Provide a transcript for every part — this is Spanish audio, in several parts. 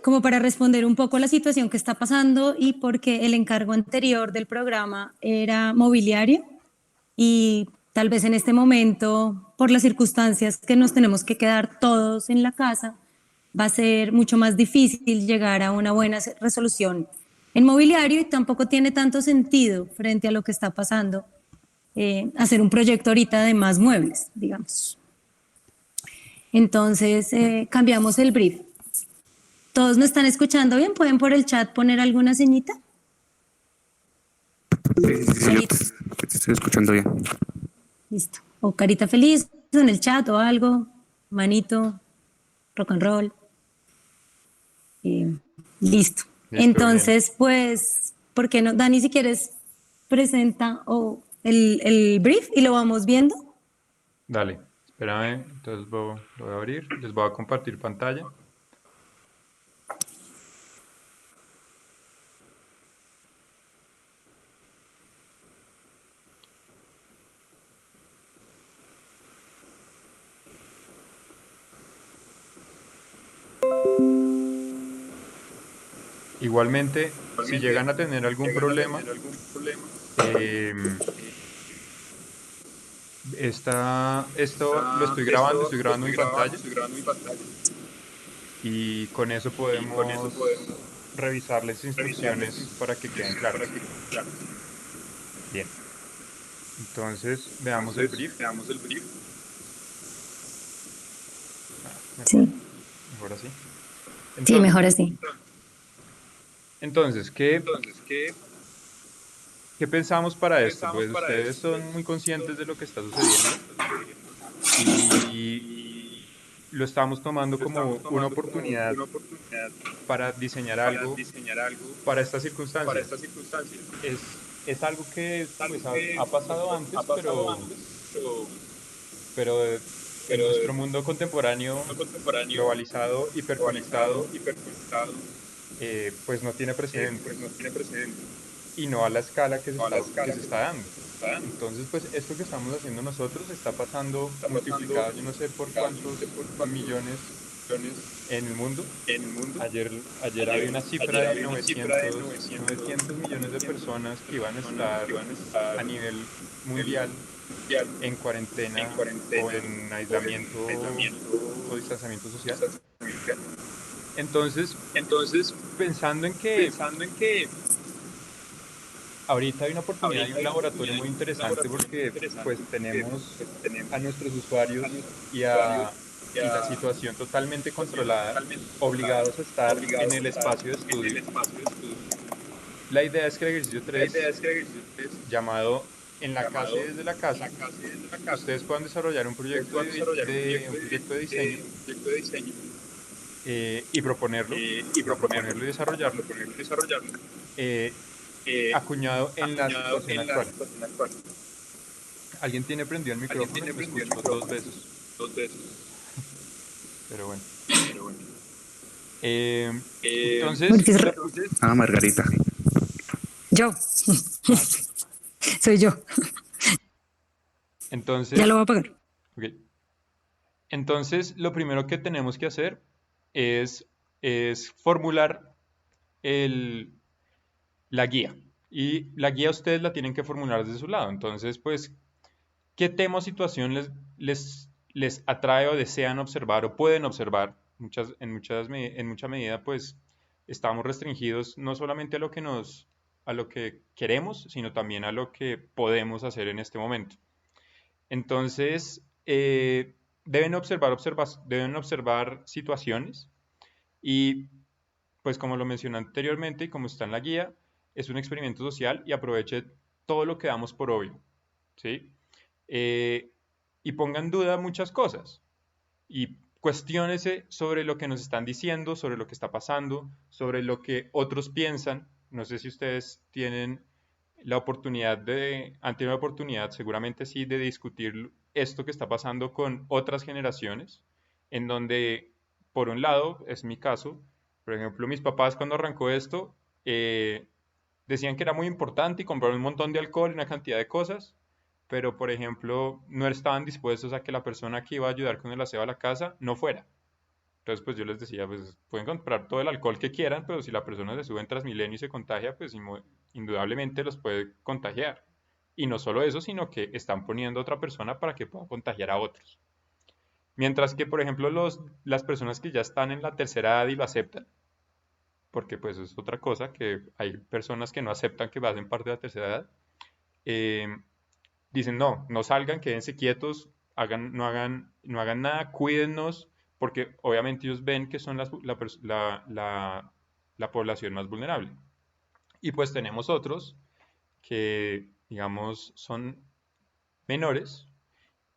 como para responder un poco a la situación que está pasando y porque el encargo anterior del programa era mobiliario y tal vez en este momento, por las circunstancias que nos tenemos que quedar todos en la casa, va a ser mucho más difícil llegar a una buena resolución en mobiliario y tampoco tiene tanto sentido frente a lo que está pasando hacer un proyecto ahorita de más muebles, digamos. Entonces, cambiamos el brief. ¿Todos me están escuchando bien? ¿Pueden por el chat poner alguna señita? Sí, yo te estoy escuchando bien. Listo. O carita feliz en el chat o algo. Manito, rock and roll. Listo. Listo, bien. Entonces, pues, ¿por qué no? Dani, si quieres, presenta el brief y lo vamos viendo. Dale, espérame, entonces lo voy a abrir, les voy a compartir pantalla. Igualmente, si llegan a tener algún problema, esto lo estoy grabando mi pantalla y con eso podemos revisar las instrucciones para que queden claras. Bien, entonces veamos el brief. Sí, Mejor así. sí, mejor Entonces, así. ¿qué pensamos para esto? Pues ustedes son muy conscientes de lo que está sucediendo y lo estamos tomando como una oportunidad para diseñar algo para estas circunstancias. Es algo que pues ha pasado antes, pero en nuestro mundo contemporáneo, globalizado, hiperconectado, pues no tiene precedente y no a la escala que se está dando. Entonces, pues esto que estamos haciendo nosotros está pasando multiplicado, yo no sé por cuántos millones en el mundo. Ayer había una cifra de 900 millones de personas que iban a estar a nivel mundial en cuarentena o en aislamiento o distanciamiento social. Entonces, pensando en que ahorita hay una oportunidad y un laboratorio muy interesante porque pues tenemos a nuestros usuarios y la situación totalmente controlada, obligados a estar en el espacio de estudio. La idea es que el ejercicio 3, llamado En la casa y desde la casa, ustedes puedan desarrollar un proyecto de diseño y proponerlo y desarrollarlo, eh, acuñado en la situación actual. Alguien tiene prendido el micrófono y me escucho dos veces, pero bueno. Entonces, Porque Margarita. yo, ah, ok. soy yo. Ya lo Entonces, voy a apagar. ok. Entonces, lo primero que tenemos que hacer es, es formular el, la guía. Y la guía ustedes la tienen que formular desde su lado. Entonces, pues, ¿qué tema o situación les atrae o desean observar o pueden observar? En mucha medida, pues, estamos restringidos no solamente a a lo que queremos, sino también a lo que podemos hacer en este momento. Entonces, deben observar situaciones y, pues como lo mencioné anteriormente y como está en la guía, es un experimento social y aproveche todo lo que damos por obvio, ¿sí? Eh, y ponga en duda muchas cosas y cuestiónese sobre lo que nos están diciendo, sobre lo que está pasando, sobre lo que otros piensan. No sé si ustedes tienen han tenido la oportunidad, seguramente sí, de discutir esto que está pasando con otras generaciones, en donde, por un lado, es mi caso, por ejemplo, mis papás cuando arrancó esto, decían que era muy importante y compraron un montón de alcohol y una cantidad de cosas, pero, por ejemplo, no estaban dispuestos a que la persona que iba a ayudar con el aseo a la casa no fuera. Entonces, pues yo les decía, pues pueden comprar todo el alcohol que quieran, pero si la persona se sube en Transmilenio y se contagia, pues indudablemente los puede contagiar. Y no solo eso, sino que están poniendo a otra persona para que pueda contagiar a otros. Mientras que, por ejemplo, las personas que ya están en la tercera edad y lo aceptan, porque pues es otra cosa, que hay personas que no aceptan que hacen parte de la tercera edad, eh, dicen no, no salgan, quédense quietos, no hagan nada, cuídennos, porque obviamente ellos ven que son la población más vulnerable. Y pues tenemos otros que, digamos, son menores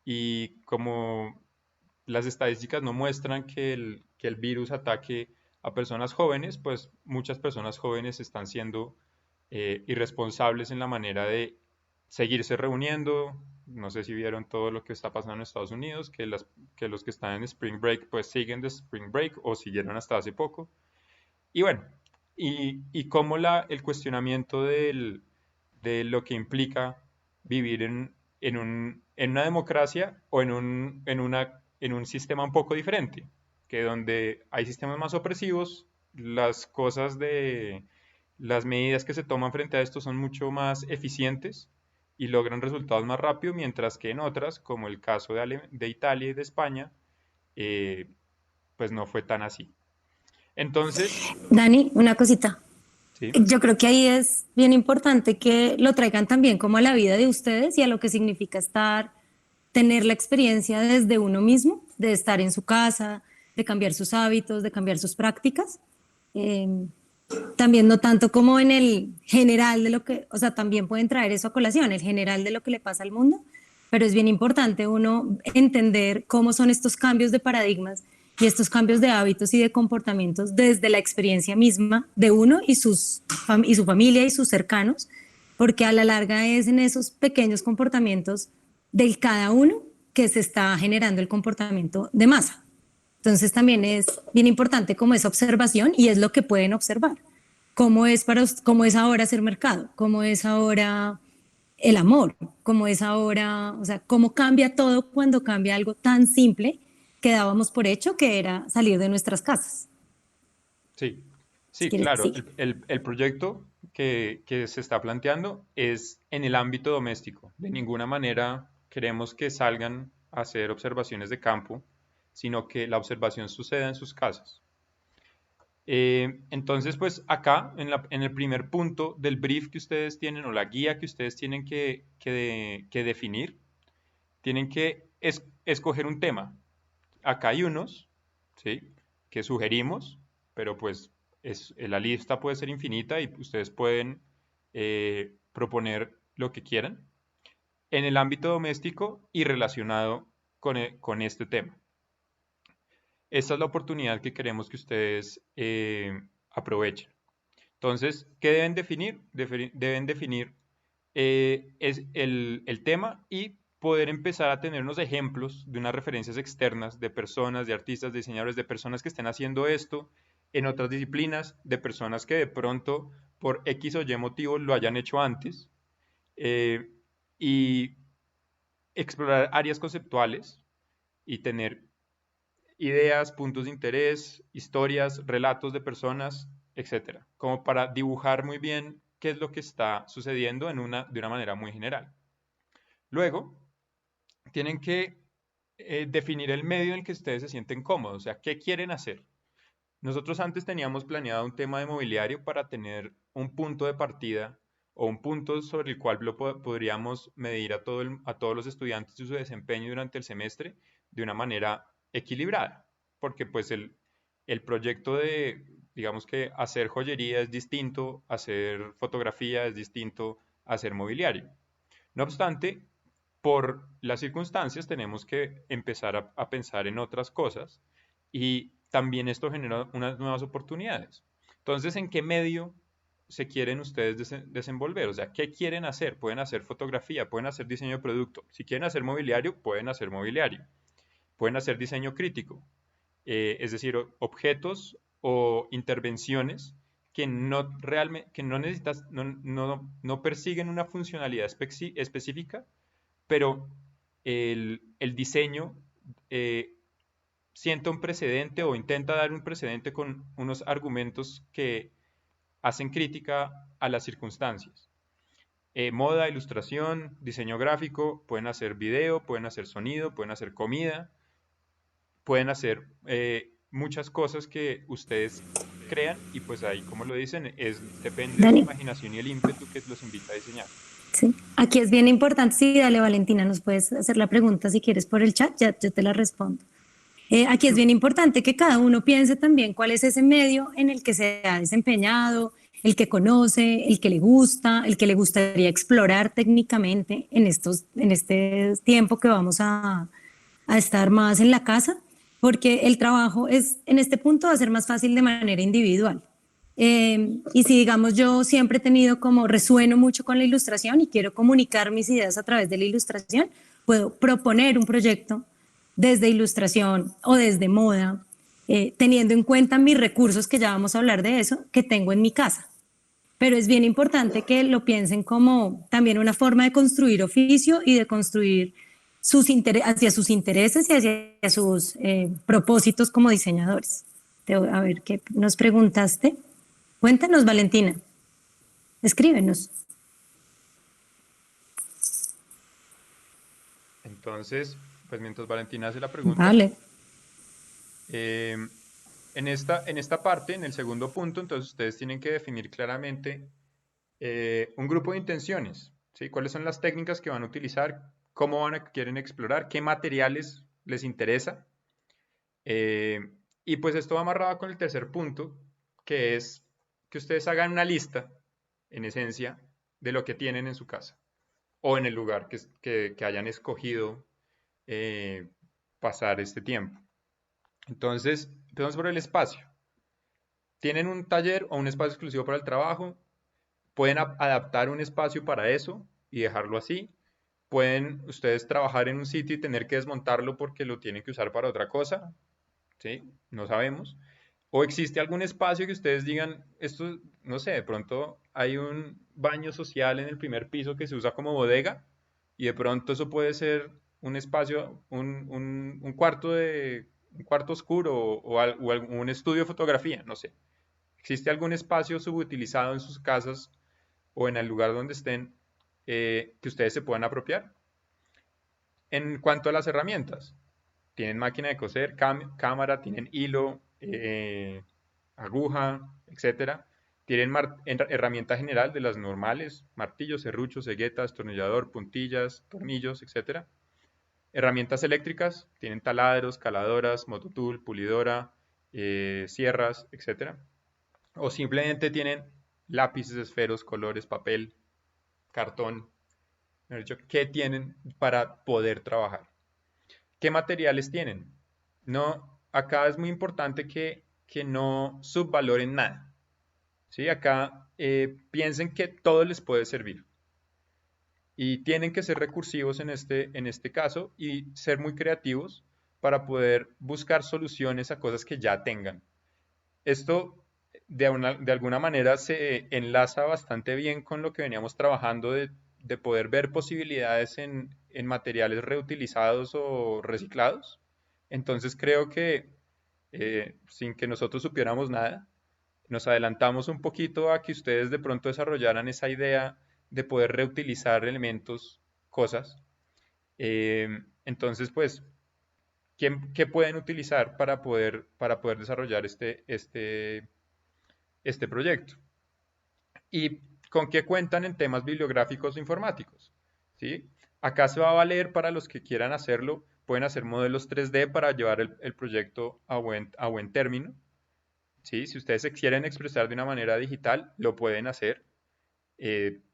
y como las estadísticas no muestran que el virus ataque a personas jóvenes, pues muchas personas jóvenes están siendo irresponsables en la manera de seguirse reuniendo. No sé si vieron todo lo que está pasando en Estados Unidos, que los que están en Spring Break pues siguen de Spring Break o siguieron hasta hace poco. Y bueno, y cómo el cuestionamiento de lo que implica vivir en una democracia o en un sistema un poco diferente, que donde hay sistemas más opresivos, las medidas que se toman frente a esto son mucho más eficientes y logran resultados más rápido, mientras que en otras, como el caso de Italia y de España, eh, pues no fue tan así. Entonces, Dani, una cosita. sí, Yo creo que ahí es bien importante que lo traigan también como a la vida de ustedes y a lo que significa tener la experiencia desde uno mismo, de estar en su casa, de cambiar sus hábitos, de cambiar sus prácticas. Eh, También no tanto como en el general de lo que, o sea, también pueden traer eso a colación, el general de lo que le pasa al mundo, pero es bien importante uno entender cómo son estos cambios de paradigmas y estos cambios de hábitos y de comportamientos desde la experiencia misma de uno y y su familia y sus cercanos, porque a la larga es en esos pequeños comportamientos del cada uno que se está generando el comportamiento de masa. Entonces también es bien importante como esa observación y es lo que pueden observar. Cómo es ahora ser mercado, cómo es ahora el amor, cómo es ahora, o sea, cómo cambia todo cuando cambia algo tan simple que dábamos por hecho que era salir de nuestras casas. sí, Si sí, quieres, claro. sí. El proyecto que se está planteando es en el ámbito doméstico. De ninguna manera queremos que salgan a hacer observaciones de campo, sino que la observación suceda en sus casas. Entonces, pues acá, en el primer punto del brief que ustedes tienen o la guía que ustedes tienen que definir, tienen que escoger un tema. Acá hay unos, ¿sí? Que sugerimos, pero pues la lista puede ser infinita y ustedes pueden proponer lo que quieran en el ámbito doméstico y relacionado con este tema. Esta es la oportunidad que queremos que ustedes aprovechen. Entonces, ¿qué deben definir? Deben definir es el tema y poder empezar a tener unos ejemplos de unas referencias externas de personas, de artistas, de diseñadores, de personas que estén haciendo esto en otras disciplinas, de personas que de pronto por X o Y motivo lo hayan hecho antes eh, y explorar áreas conceptuales y tener ideas, puntos de interés, historias, relatos de personas, etcétera, como para dibujar muy bien qué es lo que está sucediendo de una manera muy general. Luego, tienen que definir el medio en el que ustedes se sienten cómodos, o sea, qué quieren hacer. Nosotros antes teníamos planeado un tema de mobiliario para tener un punto de partida o un punto sobre el cual podríamos medir a todos los estudiantes y su desempeño durante el semestre de una manera equilibrada, porque pues el proyecto de, digamos que hacer joyería es distinto, hacer fotografía es distinto a hacer mobiliario. No obstante, por las circunstancias tenemos que empezar a pensar en otras cosas y también esto genera unas nuevas oportunidades. Entonces, ¿en qué medio se quieren ustedes desenvolver? O sea, ¿qué quieren hacer? Pueden hacer fotografía, pueden hacer diseño de producto. Si quieren hacer mobiliario, pueden hacer mobiliario. Pueden hacer diseño crítico, es decir, objetos o intervenciones que no necesitas, no persiguen una funcionalidad específica, pero el diseño eh, sienta un precedente o intenta dar un precedente con unos argumentos que hacen crítica a las circunstancias. Moda, ilustración, diseño gráfico, pueden hacer video, pueden hacer sonido, pueden hacer comida, pueden hacer muchas cosas que ustedes crean y pues ahí, como lo dicen, depende de su Dani, imaginación y el ímpetu que los invita a diseñar. sí. Aquí es bien importante, sí, dale Valentina, nos puedes hacer la pregunta si quieres por el chat, ya yo te la respondo. Aquí es bien importante que cada uno piense también cuál es ese medio en el que se ha desempeñado, el que conoce, el que le gusta, el que le gustaría explorar técnicamente en este tiempo que vamos a estar más en la casa, porque el trabajo es, en este punto va a ser más fácil de manera individual. Y si digamos yo siempre he tenido como resueno mucho con la ilustración y quiero comunicar mis ideas a través de la ilustración, puedo proponer un proyecto desde ilustración o desde moda, teniendo en cuenta mis recursos, que ya vamos a hablar de eso, que tengo en mi casa. Pero es bien importante que lo piensen como también una forma de construir oficio y de construir hacia sus intereses y hacia sus propósitos como diseñadores. A ver, ¿qué nos preguntaste? Cuéntanos, Valentina. Escríbenos. Entonces, pues mientras Valentina hace la pregunta, Vale. eh, en esta parte, en el segundo punto, entonces ustedes tienen que definir claramente un grupo de intenciones, ¿sí? ¿Cuáles son las técnicas que van a utilizar? ¿Cómo quieren explorar? ¿Qué materiales les interesa? Y pues esto va amarrado con el tercer punto, que es que ustedes hagan una lista, en esencia, de lo que tienen en su casa o en el lugar que hayan escogido eh, pasar este tiempo. Entonces, empezamos por el espacio. ¿Tienen un taller o un espacio exclusivo para el trabajo? Pueden adaptar un espacio para eso y dejarlo así. Pueden ustedes trabajar en un sitio y tener que desmontarlo porque lo tienen que usar para otra cosa. ¿Sí? No sabemos. O existe algún espacio que ustedes digan, esto, no sé, de pronto hay un baño social en el primer piso que se usa como bodega y de pronto eso puede ser un espacio, un cuarto oscuro o un estudio de fotografía, no sé. ¿Existe algún espacio subutilizado en sus casas o en el lugar donde estén que ustedes se puedan apropiar? En cuanto a las herramientas, tienen máquina de coser, cámara, tienen hilo, aguja, etcétera. Tienen herramienta general de las normales, martillos, serruchos, ceguetas, tornillador, puntillas, tornillos, etcétera. Herramientas eléctricas, tienen taladros, caladoras, mototool, pulidora, sierras, etcétera. O simplemente tienen lápices, esferos, colores, papel, cartón, mejor dicho, ¿qué tienen para poder trabajar? ¿Qué materiales tienen? No, acá es muy importante que no subvaloren nada. ¿Sí? Acá piensen que todo les puede servir. Y tienen que ser recursivos en este caso y ser muy creativos para poder buscar soluciones a cosas que ya tengan. Esto de alguna manera se enlaza bastante bien con lo que veníamos trabajando de poder ver posibilidades en materiales reutilizados o reciclados. Entonces creo que sin que nosotros supiéramos nada, nos adelantamos un poquito a que ustedes de pronto desarrollaran esa idea de poder reutilizar elementos, cosas. Entonces, pues, ¿qué pueden utilizar para poder desarrollar este proyecto? ¿Y con qué cuentan en temas bibliográficos e informáticos? ¿Sí? Acá se va a valer para los que quieran hacerlo, pueden hacer modelos 3D para llevar el proyecto a buen término. ¿Sí? Si ustedes se quieren expresar de una manera digital, lo pueden hacer,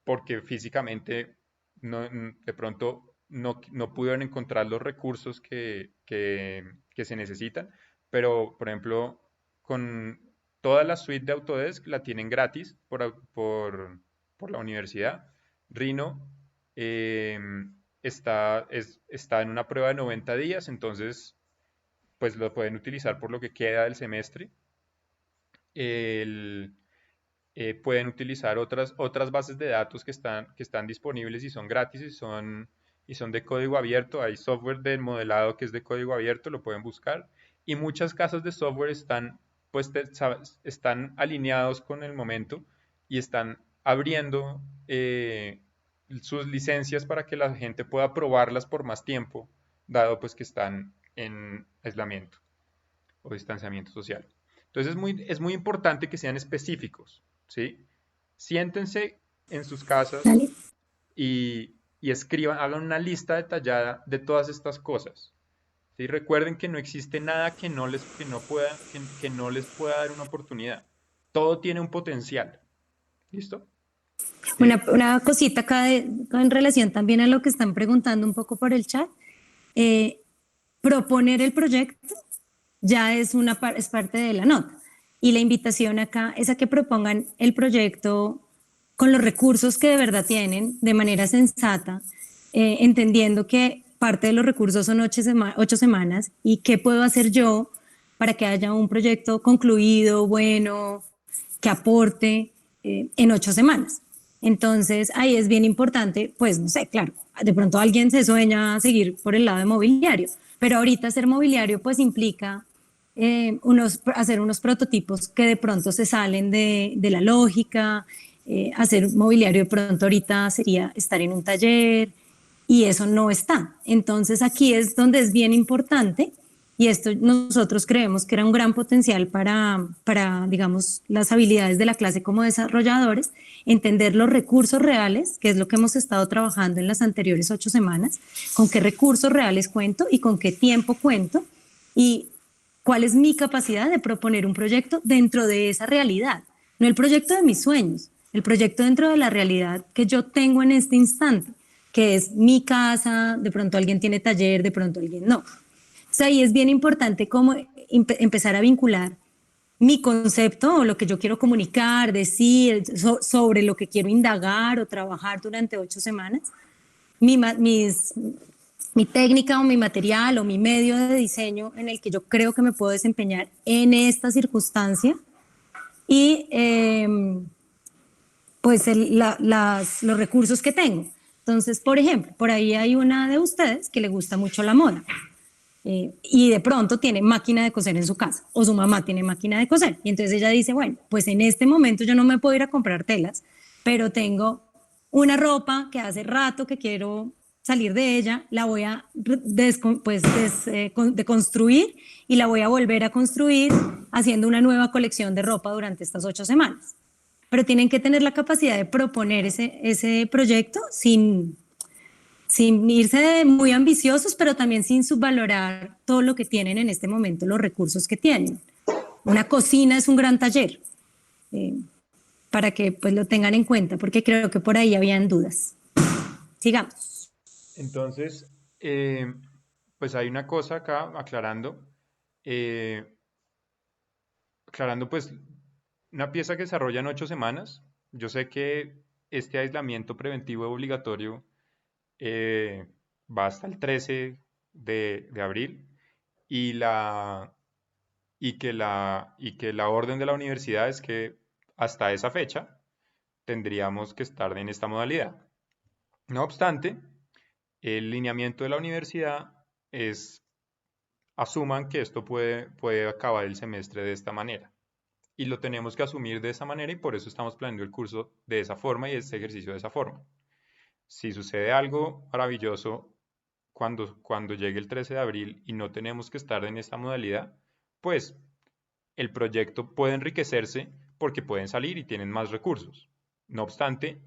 porque físicamente de pronto no pudieron encontrar los recursos que se necesitan, pero por ejemplo, con toda la suite de Autodesk la tienen gratis por la universidad. Rhino eh, está en una prueba de 90 días, entonces pues lo pueden utilizar por lo que queda del semestre. El, Pueden utilizar otras bases de datos que están disponibles y son gratis y son de código abierto. Hay software de modelado que es de código abierto, lo pueden buscar. y muchas casas de software están, pues, están alineados con el momento y están abriendo sus licencias para que la gente pueda probarlas por más tiempo, dado pues que están en aislamiento o distanciamiento social. Entonces es muy importante que sean específicos, ¿sí? Siéntense en sus casas Dale. y escriban, hagan una lista detallada de todas estas cosas. ¿Sí? Recuerden que no existe nada que no les pueda dar una oportunidad. Todo tiene un potencial. ¿Listo? ¿Sí? Una cosita acá en relación también a lo que están preguntando un poco por el chat. Eh, Proponer el proyecto ya es parte de la nota. Y la invitación acá es a que propongan el proyecto con los recursos que de verdad tienen, de manera sensata, entendiendo que parte de los recursos son 8 semanas y qué puedo hacer yo para que haya un proyecto concluido, bueno, que aporte en 8 semanas. Entonces ahí es bien importante, pues no sé, claro, de pronto alguien se sueña seguir por el lado de mobiliario, pero ahorita ser mobiliario pues implica hacer unos prototipos que de pronto se salen de la lógica, hacer mobiliario de pronto ahorita sería estar en un taller y eso no está. Entonces aquí es donde es bien importante y esto nosotros creemos que era un gran potencial para, digamos, las habilidades de la clase como desarrolladores, entender los recursos reales, que es lo que hemos estado trabajando en las anteriores 8 semanas, con qué recursos reales cuento y con qué tiempo cuento y cuál es mi capacidad de proponer un proyecto dentro de esa realidad, no el proyecto de mis sueños, el proyecto dentro de la realidad que yo tengo en este instante, que es mi casa, de pronto alguien tiene taller, de pronto alguien no. O sea, ahí es bien importante cómo empezar a vincular mi concepto o lo que yo quiero comunicar, decir, sobre lo que quiero indagar o trabajar durante 8 semanas, mi, mi técnica o mi material o mi medio de diseño en el que yo creo que me puedo desempeñar en esta circunstancia y pues los recursos que tengo. Entonces, por ejemplo, por ahí hay una de ustedes que le gusta mucho la moda. Y de pronto tiene máquina de coser en su casa o su mamá tiene máquina de coser y entonces ella dice, bueno, pues en este momento yo no me puedo ir a comprar telas, pero tengo una ropa que hace rato que quiero salir de ella, la voy a deconstruir y la voy a volver a construir haciendo una nueva colección de ropa durante estas 8 semanas. Pero tienen que tener la capacidad de proponer ese proyecto sin irse muy ambiciosos, pero también sin subvalorar todo lo que tienen en este momento, los recursos que tienen. Una cocina es un gran taller, para que pues lo tengan en cuenta, porque creo que por ahí habían dudas. Sigamos. Entonces, pues hay una cosa acá eh, aclarando pues una pieza que se desarrolla en 8 semanas. Yo sé que este aislamiento preventivo obligatorio eh, va hasta el 13 de abril y, y que la orden de la universidad es que hasta esa fecha tendríamos que estar en esta modalidad. No obstante, el lineamiento de la universidad es, asuman que esto puede acabar el semestre de esta manera. Y lo tenemos que asumir de esa manera y por eso estamos planeando el curso de esa forma y este ejercicio de esa forma. Si sucede algo maravilloso cuando llegue el 13 de abril y no tenemos que estar en esta modalidad, pues el proyecto puede enriquecerse porque pueden salir y tienen más recursos. No obstante,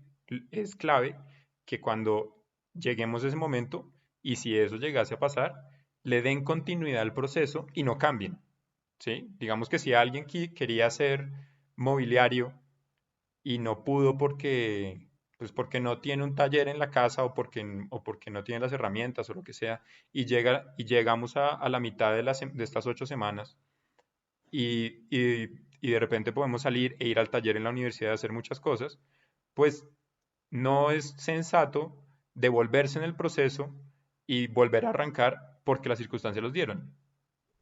es clave que cuando lleguemos a ese momento y si eso llegase a pasar, le den continuidad al proceso y no cambien. ¿Sí? Digamos que si alguien quería hacer mobiliario y no pudo porque no tiene un taller en la casa o porque no tiene las herramientas o lo que sea, y llegamos a la mitad de estas 8 semanas y de repente podemos salir e ir al taller en la universidad a hacer muchas cosas, pues no es sensato devolverse en el proceso y volver a arrancar porque las circunstancias los dieron.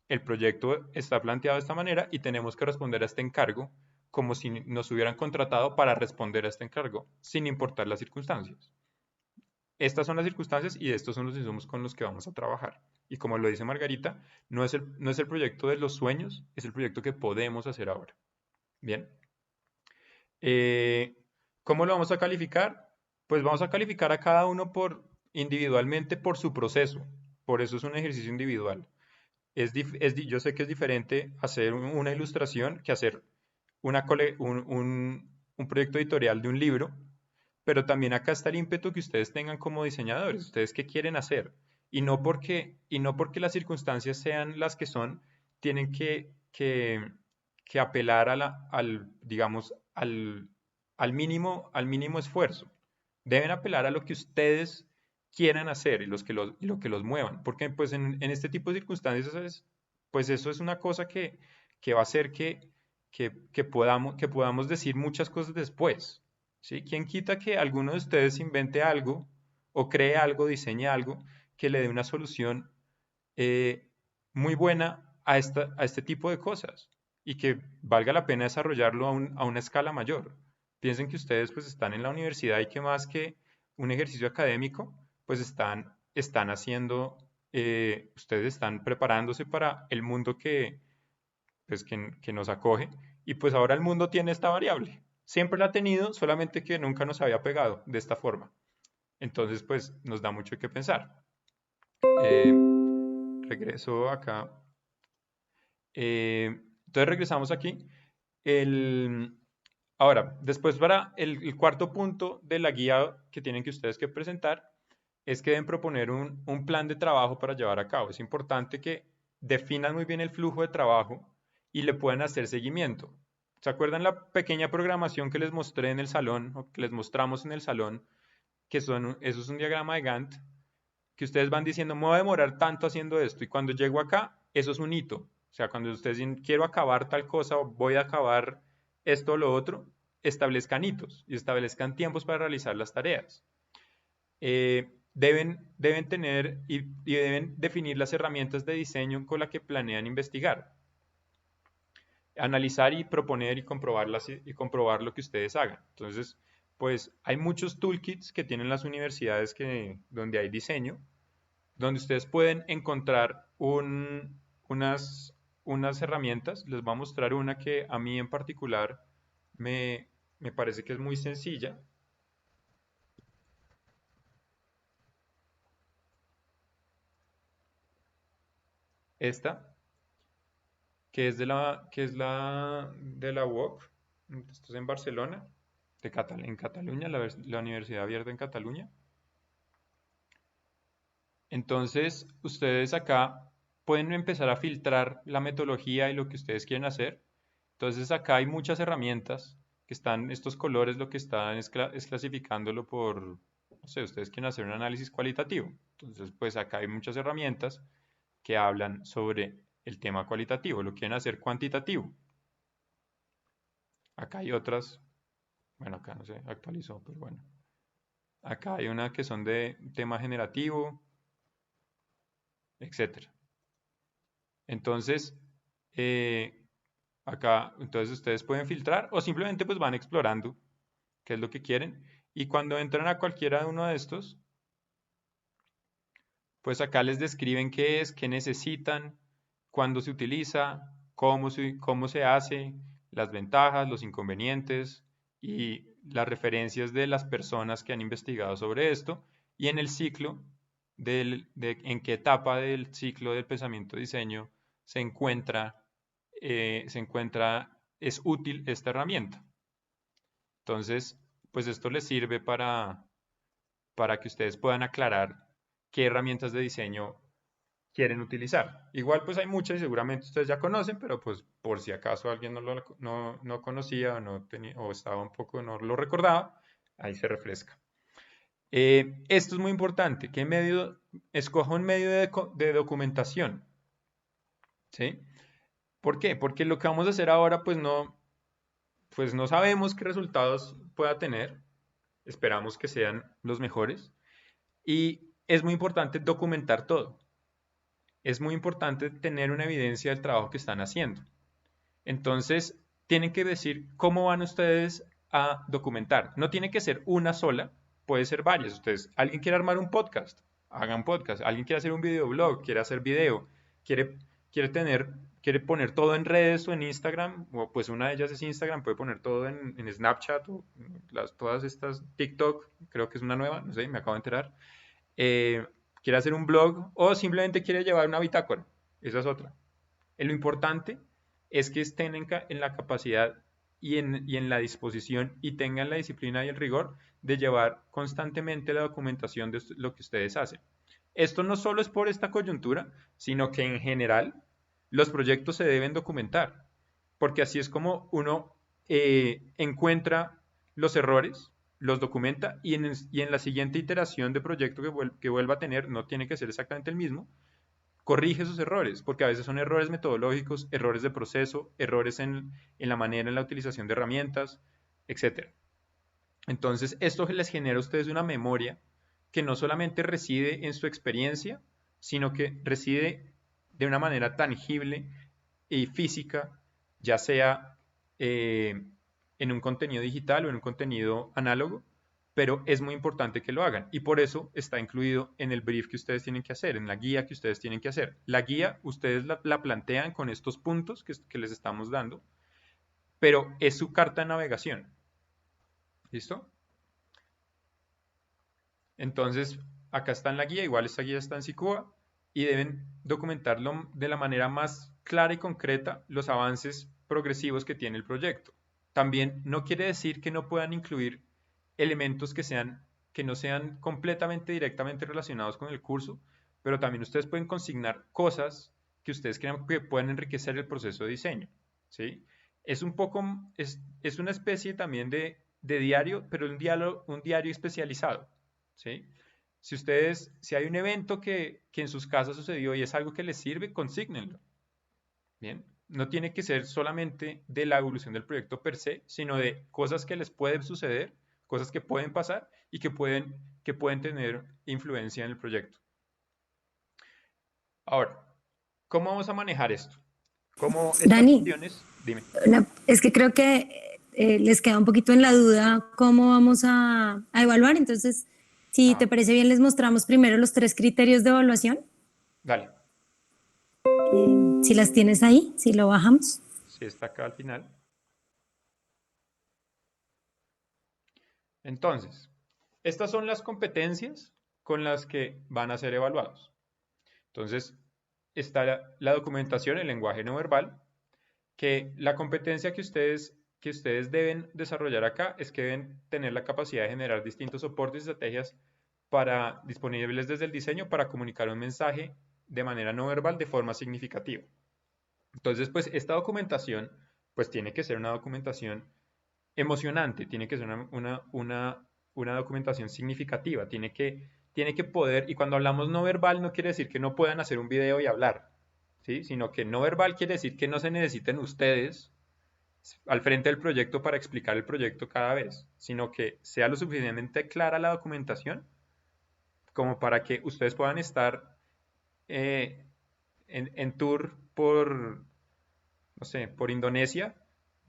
El proyecto está planteado de esta manera y tenemos que responder a este encargo como si nos hubieran contratado para responder a este encargo, sin importar las circunstancias. Estas son las circunstancias y estos son los insumos con los que vamos a trabajar. Y como lo dice Margarita, no es el proyecto de los sueños, es el proyecto que podemos hacer ahora. Bien. Eh, ¿Cómo lo vamos a calificar? Pues vamos a calificar a cada uno individualmente por su proceso. Por eso es un ejercicio individual. Yo sé que es diferente hacer una ilustración que hacer un proyecto editorial de un libro, pero también acá está el ímpetu que ustedes tengan como diseñadores, ustedes qué quieren hacer, y no porque las circunstancias sean las que son, tienen que apelar digamos, al mínimo esfuerzo. Deben apelar a lo que ustedes quieran hacer y lo que los muevan, porque pues en este tipo de circunstancias pues eso es una cosa que va a hacer que podamos decir muchas cosas después, ¿sí? ¿Quién quita que alguno de ustedes invente algo o cree algo, diseñe algo que le dé una solución eh, muy buena a este tipo de cosas y que valga la pena desarrollarlo a una escala mayor? Piensen que ustedes pues están en la universidad y que más que un ejercicio académico, pues están haciendo, ustedes están preparándose para el mundo que nos acoge, y pues ahora el mundo tiene esta variable. Siempre la ha tenido, solamente que nunca nos había pegado de esta forma. Entonces, pues nos da mucho que pensar. Eh, Regreso acá. Entonces regresamos aquí. El, Ahora, después para el cuarto punto de la guía que tienen que ustedes que presentar es que deben proponer un plan de trabajo para llevar a cabo. Es importante que definan muy bien el flujo de trabajo y le puedan hacer seguimiento. ¿Se acuerdan la pequeña programación que les mostré en el salón o que les mostramos en el salón? Eso es un diagrama de Gantt que ustedes van diciendo, me voy a demorar tanto haciendo esto, y cuando llego acá, eso es un hito. O sea, cuando ustedes dicen, quiero acabar tal cosa o voy a acabar esto o lo otro, establezcan hitos y establezcan tiempos para realizar las tareas. Deben tener y deben definir las herramientas de diseño con las que planean investigar. Analizar y proponer y comprobar lo que ustedes hagan. Entonces, pues hay muchos toolkits que tienen las universidades donde hay diseño, donde ustedes pueden encontrar unas herramientas. Les voy a mostrar una que a mí en particular me parece que es muy sencilla. Esta, que es de la UOC. Esto es en Barcelona, en Cataluña, la Universidad Abierta en Cataluña. Entonces, ustedes acá pueden empezar a filtrar la metodología y lo que ustedes quieren hacer. Entonces, acá hay muchas herramientas que están, estos colores lo que están es clasificándolo por, no sé, ustedes quieren hacer un análisis cualitativo. Entonces, pues acá hay muchas herramientas que hablan sobre el tema cualitativo, lo quieren hacer cuantitativo. Acá hay otras, bueno, acá no se actualizó, pero bueno. Acá hay una que son de tema generativo, etcétera. Entonces, entonces ustedes pueden filtrar o simplemente pues van explorando qué es lo que quieren. Y cuando entran a cualquiera de uno de estos, pues acá les describen qué es, qué necesitan, cuándo se utiliza, cómo se hace, las ventajas, los inconvenientes y las referencias de las personas que han investigado sobre esto, y en el ciclo, en qué etapa del ciclo del pensamiento de diseño se encuentra, es útil esta herramienta. Entonces, pues esto les sirve para que ustedes puedan aclarar qué herramientas de diseño quieren utilizar. Igual pues hay muchas y seguramente ustedes ya conocen, pero pues por si acaso alguien no conocía o, no tenía, o estaba un poco, no lo recordaba, ahí se refresca. Esto es muy importante, escoja un medio de documentación. ¿Sí? ¿Por qué? Porque lo que vamos a hacer ahora pues no sabemos qué resultados pueda tener, esperamos que sean los mejores, y es muy importante documentar todo. Es muy importante tener una evidencia del trabajo que están haciendo. Entonces, tienen que decir cómo van ustedes a documentar. No tiene que ser una sola, puede ser varias. Alguien quiere armar un podcast, hagan podcast. Alguien quiere hacer un videoblog, quiere hacer video, quiere, quiere poner todo en redes o en Instagram, o pues una de ellas es Instagram, puede poner todo en Snapchat o todas estas, TikTok, creo que es una nueva, no sé, me acabo de enterar. Quiere hacer un blog o simplemente quiere llevar una bitácora, esa es otra. Lo importante es que estén en la capacidad y en la disposición y tengan la disciplina y el rigor de llevar constantemente la documentación de lo que ustedes hacen. Esto no solo es por esta coyuntura, sino que en general los proyectos se deben documentar, porque así es como uno encuentra los errores, los documenta y en la siguiente iteración de proyecto que vuelva a tener, no tiene que ser exactamente el mismo, corrige esos errores, porque a veces son errores metodológicos, errores de proceso, errores en la manera, en la utilización de herramientas, etc. Entonces, esto les genera a ustedes una memoria que no solamente reside en su experiencia, sino que reside de una manera tangible y física, ya sea en un contenido digital o en un contenido análogo, pero es muy importante que lo hagan y por eso está incluido en el brief que ustedes tienen que hacer, en la guía que ustedes tienen que hacer. La guía ustedes la plantean con estos puntos que les estamos dando, pero es su carta de navegación. ¿Listo? Entonces, acá está en la guía, igual esta guía está en SICUBA y deben documentarlo de la manera más clara y concreta los avances progresivos que tiene el proyecto. También no quiere decir que no puedan incluir elementos que no sean completamente directamente relacionados con el curso, pero también ustedes pueden consignar cosas que ustedes crean que pueden enriquecer el proceso de diseño, ¿sí? Es un poco, es una especie también de diario, pero un diario especializado, ¿sí? Si hay un evento que en sus casas sucedió y es algo que les sirve, consígnenlo, ¿bien? No tiene que ser solamente de la evolución del proyecto per se, sino de cosas que les pueden suceder, cosas que pueden pasar y que pueden tener influencia en el proyecto. Ahora, ¿cómo vamos a manejar esto? ¿Cómo estas Dani, acciones? Dime. es que creo que les queda un poquito en la duda cómo vamos a evaluar. Entonces, si te Ah, parece bien, les mostramos primero los 3 criterios de evaluación. dale. Si las tienes ahí, si lo bajamos. Sí, está acá al final. Entonces, estas son las competencias con las que van a ser evaluados. Entonces, está la documentación, el lenguaje no verbal, que la competencia que ustedes deben desarrollar acá es que deben tener la capacidad de generar distintos soportes y estrategias disponibles desde el diseño para comunicar un mensaje de manera no verbal de forma significativa. Entonces, pues esta documentación, pues tiene que ser una documentación emocionante, tiene que ser una documentación significativa, tiene que poder, y cuando hablamos no verbal no quiere decir que no puedan hacer un video y hablar, ¿sí? Sino que no verbal quiere decir que no se necesiten ustedes al frente del proyecto para explicar el proyecto cada vez, sino que sea lo suficientemente clara la documentación como para que ustedes puedan estar eh, en tour por, no sé, por Indonesia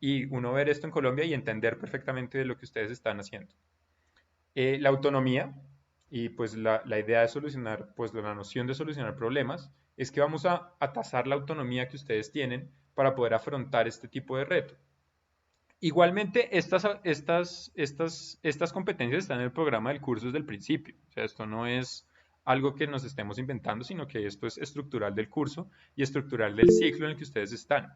y uno ver esto en Colombia y entender perfectamente de lo que ustedes están haciendo. La autonomía y pues la idea de solucionar, pues la noción de solucionar problemas es que vamos a tasar la autonomía que ustedes tienen para poder afrontar este tipo de reto. Igualmente, estas competencias están en el programa del curso desde el principio. O sea, esto no es algo que nos estemos inventando, sino que esto es estructural del curso y estructural del ciclo en el que ustedes están.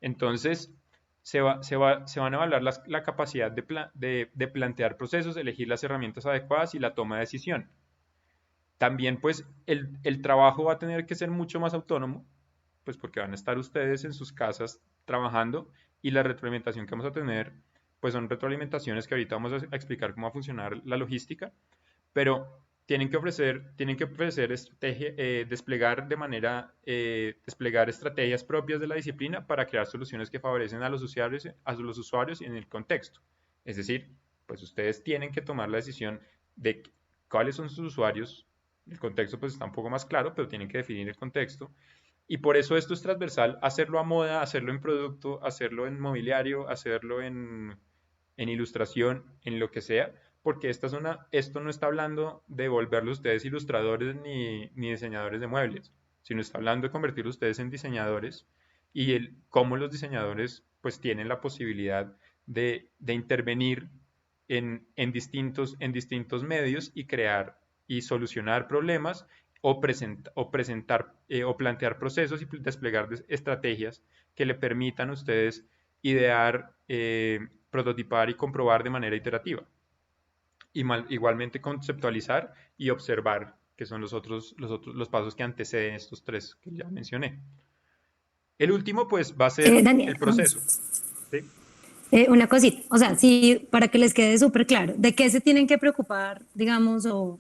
Entonces, se van a evaluar la capacidad de plantear procesos, elegir las herramientas adecuadas y la toma de decisión. También, pues, el trabajo va a tener que ser mucho más autónomo, pues porque van a estar ustedes en sus casas trabajando y la retroalimentación que vamos a tener, pues son retroalimentaciones que ahorita vamos a explicar cómo va a funcionar la logística, pero tienen que ofrecer desplegar estrategias propias de la disciplina para crear soluciones que favorecen a los usuarios y en el contexto. Es decir, pues ustedes tienen que tomar la decisión de cuáles son sus usuarios. El contexto pues está un poco más claro, pero tienen que definir el contexto. Y por eso esto es transversal, hacerlo a moda, hacerlo en producto, hacerlo en mobiliario, hacerlo en ilustración, en lo que sea, porque esto no está hablando de volverlos ustedes ilustradores ni diseñadores de muebles, sino está hablando de convertirlos ustedes en diseñadores y cómo los diseñadores pues tienen la posibilidad de intervenir en distintos medios y crear y solucionar problemas o presentar o plantear procesos y desplegar estrategias que le permitan a ustedes idear, prototipar y comprobar de manera iterativa. Y igualmente conceptualizar y observar, que son los pasos que anteceden estos tres que ya mencioné. El último, pues, va a ser Daniel, el proceso. ¿Sí? Una cosita, o sea, sí, para que les quede súper claro, ¿de qué se tienen que preocupar, digamos, o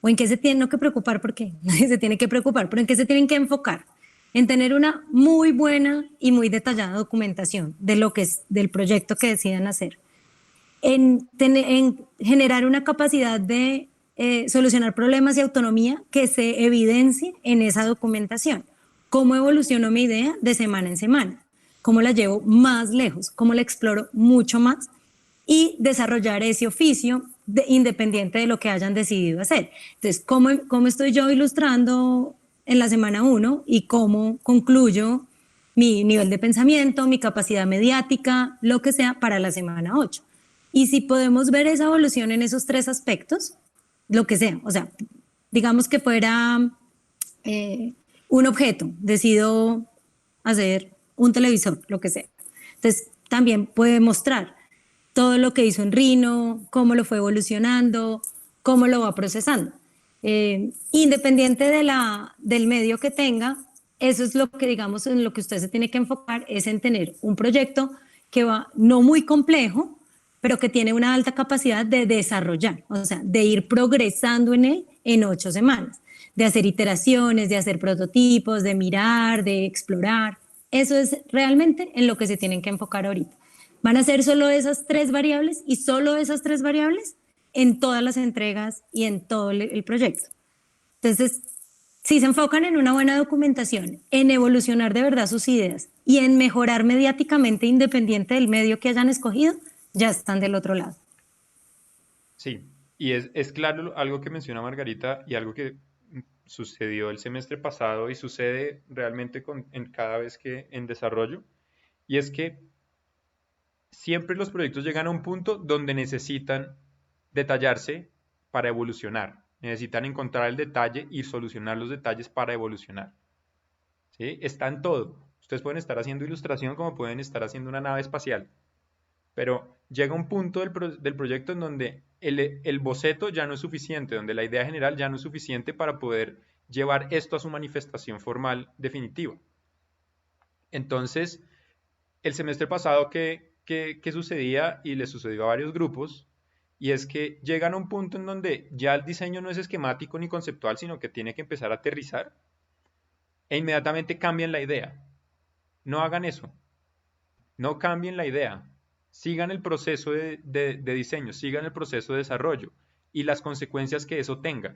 en qué se tienen no que preocupar, porque nadie se tiene que preocupar, pero en qué se tienen que enfocar? En tener una muy buena y muy detallada documentación de lo que es del proyecto que decidan hacer, en generar una capacidad de solucionar problemas y autonomía que se evidencie en esa documentación. ¿Cómo evolucionó mi idea de semana en semana? ¿Cómo la llevo más lejos? ¿Cómo la exploro mucho más? Y desarrollar ese oficio independiente de lo que hayan decidido hacer. Entonces, ¿cómo estoy yo ilustrando en la semana 1 y cómo concluyo mi nivel de pensamiento, mi capacidad mediática, lo que sea, para la semana 8? Y si podemos ver esa evolución en esos tres aspectos, lo que sea, o sea, digamos que fuera un objeto, decido hacer un televisor, lo que sea. Entonces, también puede mostrar todo lo que hizo en Rhino, cómo lo fue evolucionando, cómo lo va procesando. Independiente del medio que tenga, eso es lo que, digamos, en lo que usted se tiene que enfocar, es en tener un proyecto que va no muy complejo, pero que tiene una alta capacidad de desarrollar, o sea, de ir progresando en él en 8 semanas, de hacer iteraciones, de hacer prototipos, de mirar, de explorar. Eso es realmente en lo que se tienen que enfocar ahorita. Van a ser solo esas 3 variables y solo esas 3 variables en todas las entregas y en todo el proyecto. Entonces, si se enfocan en una buena documentación, en evolucionar de verdad sus ideas y en mejorar mediáticamente independiente del medio que hayan escogido, ya están del otro lado. Sí, y es claro algo que menciona Margarita y algo que sucedió el semestre pasado y sucede realmente en cada vez que en desarrollo, y es que siempre los proyectos llegan a un punto donde necesitan detallarse para evolucionar, necesitan encontrar el detalle y solucionar los detalles para evolucionar. ¿Sí? Está en todo. Ustedes pueden estar haciendo ilustración como pueden estar haciendo una nave espacial. Pero llega un punto del proyecto en donde el boceto ya no es suficiente, donde la idea general ya no es suficiente para poder llevar esto a su manifestación formal definitiva. Entonces, el semestre pasado, ¿qué sucedía? Y le sucedió a varios grupos, y es que llegan a un punto en donde ya el diseño no es esquemático ni conceptual, sino que tiene que empezar a aterrizar, e inmediatamente cambian la idea. No hagan eso. No cambien la idea. Sigan el proceso de diseño, sigan el proceso de desarrollo y las consecuencias que eso tenga.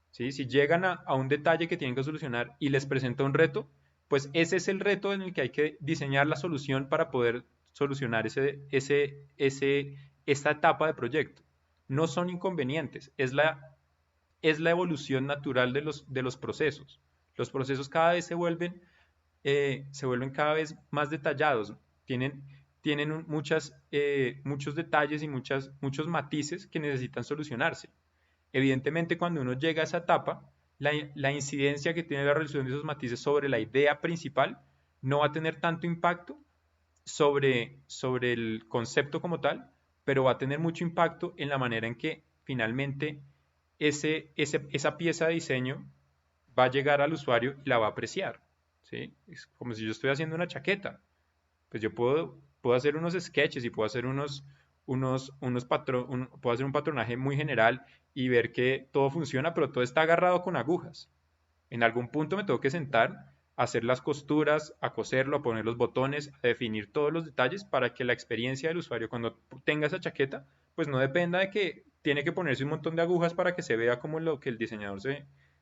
¿Sí? Si llegan a un detalle que tienen que solucionar y les presenta un reto, pues ese es el reto en el que hay que diseñar la solución para poder solucionar esta etapa de proyecto. No son inconvenientes, es la evolución natural de los procesos. Los procesos cada vez se vuelven cada vez más detallados, tienen muchos detalles y muchos matices que necesitan solucionarse. Evidentemente, cuando uno llega a esa etapa, la incidencia que tiene la resolución de esos matices sobre la idea principal no va a tener tanto impacto sobre el concepto como tal, pero va a tener mucho impacto en la manera en que finalmente esa pieza de diseño va a llegar al usuario y la va a apreciar. ¿Sí? Es como si yo estoy haciendo una chaqueta. Pues yo puedo hacer unos sketches y puedo hacer puedo hacer un patronaje muy general y ver que todo funciona, pero todo está agarrado con agujas. En algún punto me tengo que sentar a hacer las costuras, a coserlo, a poner los botones, a definir todos los detalles para que la experiencia del usuario cuando tenga esa chaqueta, pues no dependa de que tiene que ponerse un montón de agujas para que se vea como lo que el diseñador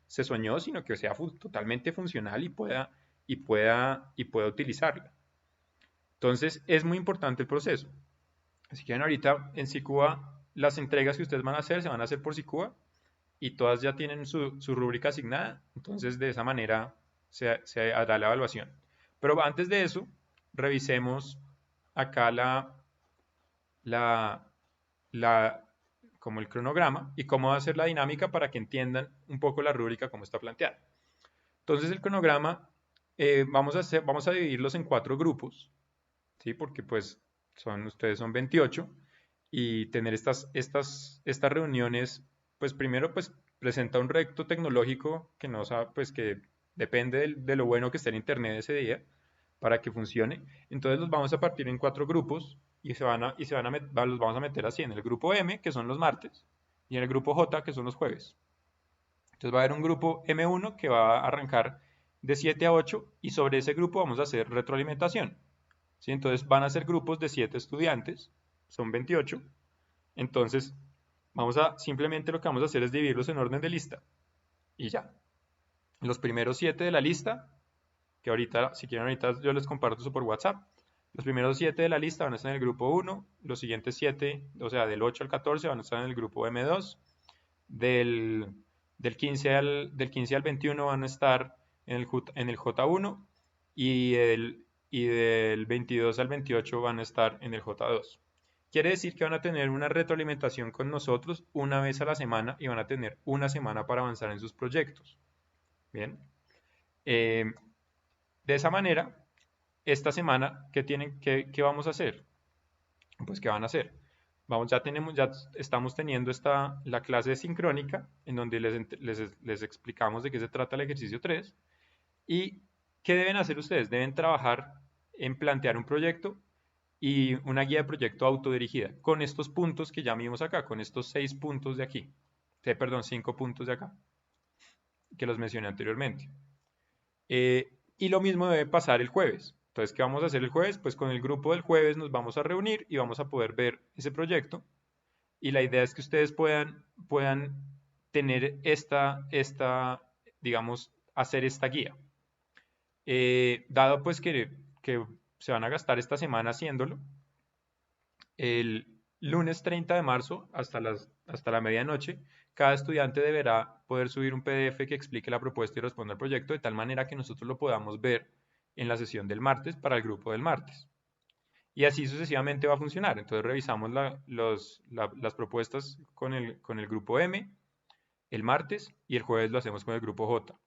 se soñó, sino que sea totalmente funcional y pueda utilizarla. Entonces, es muy importante el proceso. Así que ahorita en Sicuba las entregas que ustedes van a hacer se van a hacer por SICUBA y todas ya tienen su rúbrica asignada, entonces de esa manera se hará la evaluación. Pero antes de eso, revisemos acá como el cronograma y cómo va a ser la dinámica para que entiendan un poco la rúbrica cómo está planteada. Entonces el cronograma vamos a dividirlos en 4 grupos, ¿sí? Porque pues ustedes son 28 y tener estas reuniones, pues primero pues presenta un reto tecnológico que no sabe, pues que depende de lo bueno que esté en internet ese día para que funcione. Entonces los vamos a partir en 4 grupos y los vamos a meter así en el grupo M, que son los martes, y en el grupo J, que son los jueves. Entonces va a haber un grupo M1 que va a arrancar de 7 a 8 y sobre ese grupo vamos a hacer retroalimentación. ¿Sí? Entonces van a ser grupos de 7 estudiantes, son 28. Entonces simplemente lo que vamos a hacer es dividirlos en orden de lista y ya. Los primeros 7 de la lista, que ahorita, si quieren ahorita yo les comparto eso por WhatsApp. Los primeros 7 de la lista van a estar en el grupo 1, los siguientes 7, o sea, del 8 al 14 van a estar en el grupo M2, del 15 al 21 van a estar en el J1 y del 22 al 28 van a estar en el J2. Quiere decir que van a tener una retroalimentación con nosotros una vez a la semana y van a tener una semana para avanzar en sus proyectos. Bien. De esa manera, esta semana, ¿qué vamos a hacer? Pues, ¿qué van a hacer? Ya estamos teniendo la clase sincrónica, en donde les explicamos de qué se trata el ejercicio 3. ¿Y qué deben hacer ustedes? Deben trabajar en plantear un proyecto y una guía de proyecto autodirigida, con estos puntos que ya vimos acá, con estos 6 puntos de aquí. Perdón, 5 puntos de acá, que los mencioné anteriormente. Y lo mismo debe pasar el jueves. Entonces, ¿qué vamos a hacer el jueves? Pues con el grupo del jueves nos vamos a reunir y vamos a poder ver ese proyecto. Y la idea es que ustedes puedan tener digamos, hacer esta guía. Dado pues que se van a gastar esta semana haciéndolo, el lunes 30 de marzo hasta la medianoche, cada estudiante deberá poder subir un PDF que explique la propuesta y responda al proyecto de tal manera que nosotros lo podamos ver en la sesión del martes para el grupo del martes. Y así sucesivamente va a funcionar. Entonces revisamos las propuestas con el grupo M el martes y el jueves lo hacemos con el grupo J,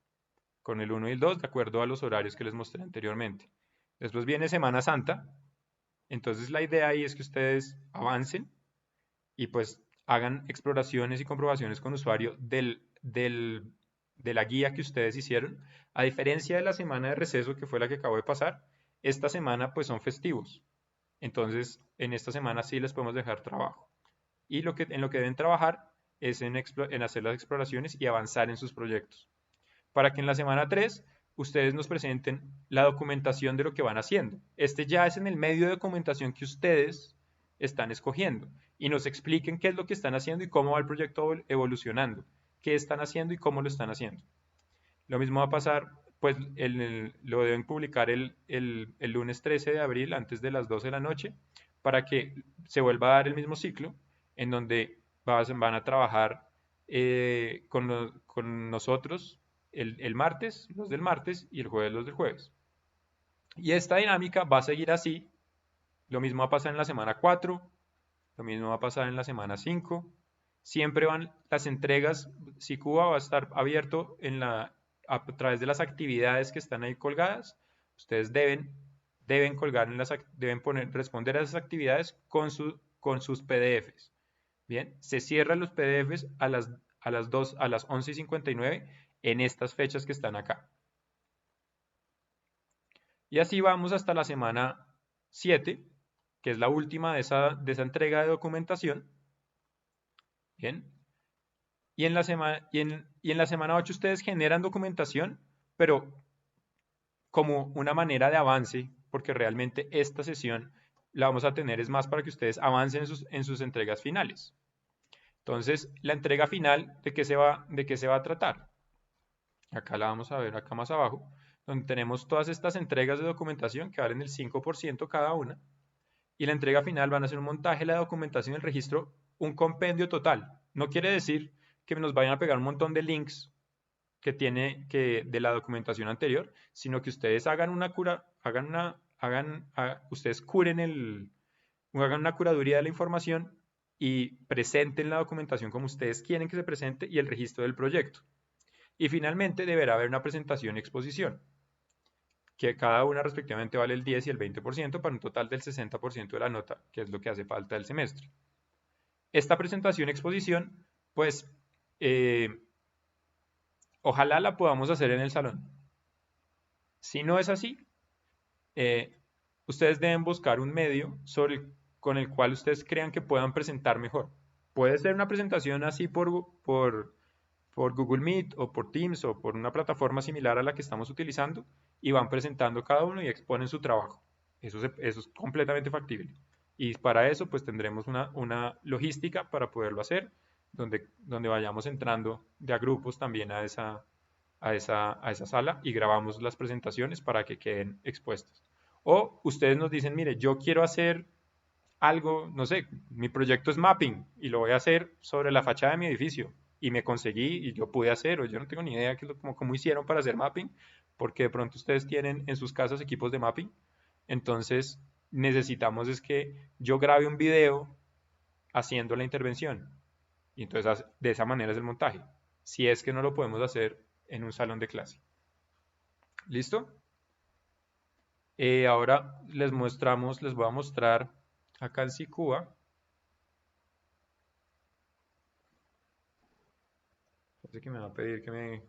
con el 1 y el 2 de acuerdo a los horarios que les mostré anteriormente. Después viene Semana Santa. Entonces la idea ahí es que ustedes avancen y pues hagan exploraciones y comprobaciones con usuario de la guía que ustedes hicieron. A diferencia de la semana de receso que fue la que acabo de pasar, esta semana pues son festivos. Entonces en esta semana sí les podemos dejar trabajo. Y en lo que deben trabajar es en hacer las exploraciones y avanzar en sus proyectos. Para que en la semana 3 ustedes nos presenten la documentación de lo que van haciendo. Este ya es en el medio de documentación que ustedes están escogiendo y nos expliquen qué es lo que están haciendo y cómo va el proyecto evolucionando, qué están haciendo y cómo lo están haciendo. Lo mismo va a pasar, pues lo deben publicar el lunes 13 de abril antes de las 12 de la noche para que se vuelva a dar el mismo ciclo en donde van a trabajar con nosotros el martes, los del martes, y el jueves, los del jueves. Y esta dinámica va a seguir así. Lo mismo va a pasar en la semana 4, lo mismo va a pasar en la semana 5. Siempre van las entregas. SICUBA va a estar abierto a través de las actividades que están ahí colgadas. Ustedes deben responder a esas actividades con sus PDFs. Bien, se cierran los PDFs a las 11:59 en estas fechas que están acá. Y así vamos hasta la semana 7, que es la última de esa entrega de documentación. Bien. Y en la semana 8 ustedes generan documentación, pero como una manera de avance, porque realmente esta sesión la vamos a tener es más para que ustedes avancen en sus entregas finales. Entonces, la entrega final, ¿de qué se va a tratar? Acá la vamos a ver acá más abajo, donde tenemos todas estas entregas de documentación que valen el 5% cada una. Y la entrega final van a ser un montaje de la documentación, el registro un compendio total. No quiere decir que nos vayan a pegar un montón de links de la documentación anterior, sino que ustedes hagan una hagan una curaduría de la información y presenten la documentación como ustedes quieren que se presente y el registro del proyecto. Y finalmente deberá haber una presentación y exposición, que cada una respectivamente vale el 10 y el 20% para un total del 60% de la nota, que es lo que hace falta del semestre. Esta presentación y exposición, pues, ojalá la podamos hacer en el salón. Si no es así, ustedes deben buscar un medio con el cual ustedes crean que puedan presentar mejor. Puede ser una presentación así por Google Meet o por Teams o por una plataforma similar a la que estamos utilizando y van presentando cada uno y exponen su trabajo. Eso es completamente factible. Y para eso pues tendremos una logística para poderlo hacer, donde vayamos entrando de a grupos también a esa sala y grabamos las presentaciones para que queden expuestas. O ustedes nos dicen, mire, yo quiero hacer algo, no sé, mi proyecto es mapping y lo voy a hacer sobre la fachada de mi edificio y me conseguí y yo pude hacer, o yo no tengo ni idea cómo hicieron para hacer mapping, porque de pronto ustedes tienen en sus casas equipos de mapping, entonces necesitamos es que yo grabe un video haciendo la intervención y entonces de esa manera es el montaje, si es que no lo podemos hacer en un salón de clase. ¿Listo? Ahora les voy a mostrar acá en Sicua. Parece que me va a pedir que me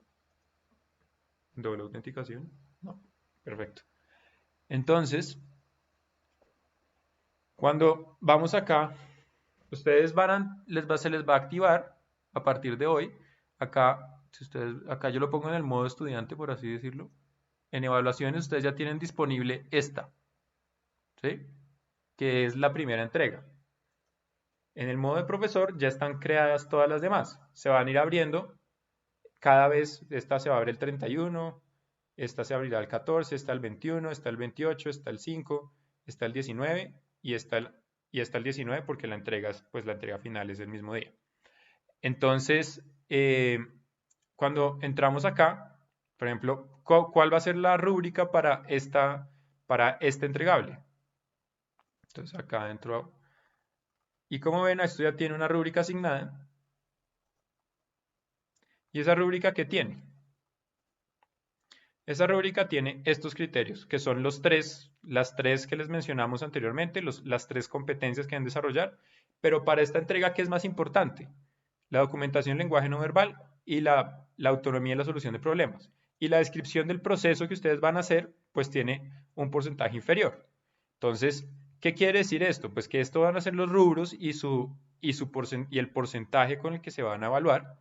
doble autenticación. No, perfecto. Entonces, cuando vamos acá, ustedes se les va a activar a partir de hoy. Acá, acá yo lo pongo en el modo estudiante, por así decirlo. En evaluaciones ustedes ya tienen disponible esta, ¿sí? Que es la primera entrega. En el modo de profesor ya están creadas todas las demás. Se van a ir abriendo. Cada vez esta se va a abrir el 31, esta se abrirá el 14, está el 21, está el 28, está el 5, está el 19 y está el 19 porque la entrega final es el mismo día. Entonces, cuando entramos acá, por ejemplo, ¿cuál va a ser la rúbrica para este entregable? Entonces acá adentro, y como ven, esto ya tiene una rúbrica asignada. ¿Y esa rúbrica qué tiene? Esa rúbrica tiene estos criterios, que son las tres que les mencionamos anteriormente, las tres competencias que deben desarrollar, pero para esta entrega, ¿qué es más importante? La documentación en lenguaje no verbal y la autonomía en la solución de problemas. Y la descripción del proceso que ustedes van a hacer, pues tiene un porcentaje inferior. Entonces, ¿qué quiere decir esto? Pues que esto van a ser los rubros y el porcentaje con el que se van a evaluar.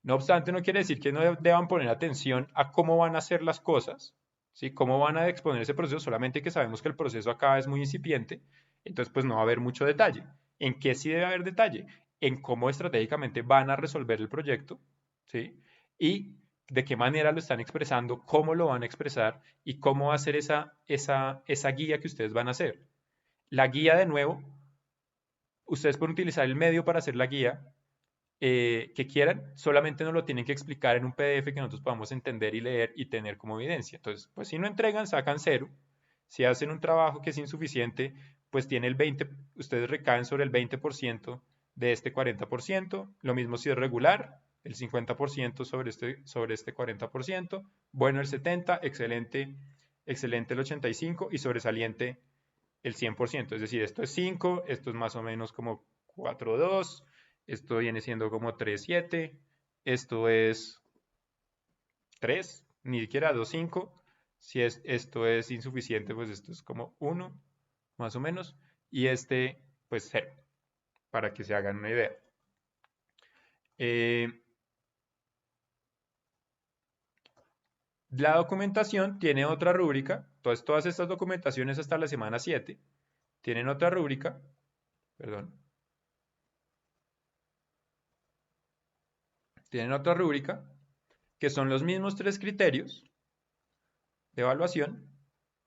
No obstante, no quiere decir que no deban poner atención a cómo van a hacer las cosas, ¿sí? Cómo van a exponer ese proceso, solamente que sabemos que el proceso acá es muy incipiente, entonces pues no va a haber mucho detalle. ¿En qué sí debe haber detalle? En cómo estratégicamente van a resolver el proyecto, ¿sí? Y de qué manera lo están expresando, cómo lo van a expresar y cómo va a ser esa guía que ustedes van a hacer. La guía, de nuevo, ustedes pueden utilizar el medio para hacer la guía, que quieran, solamente nos lo tienen que explicar en un PDF que nosotros podamos entender y leer y tener como evidencia. Entonces, pues si no entregan, sacan 0. Si hacen un trabajo que es insuficiente, pues tiene ustedes recaen sobre el 20% de este 40%. Lo mismo si es regular, el 50% sobre este 40%. Bueno, el 70%, excelente el 85% y sobresaliente el 100%. Es decir, esto es 5, esto es más o menos como 4,2. Esto viene siendo como 3,7. Esto es 3, ni siquiera 2,5. Si esto es insuficiente, pues esto es como 1, más o menos. Y este, pues 0, para que se hagan una idea. La documentación tiene otra rúbrica. Entonces, todas estas documentaciones hasta la semana 7 tienen otra rúbrica. Perdón. Tienen otra rúbrica, que son los mismos 3 criterios de evaluación,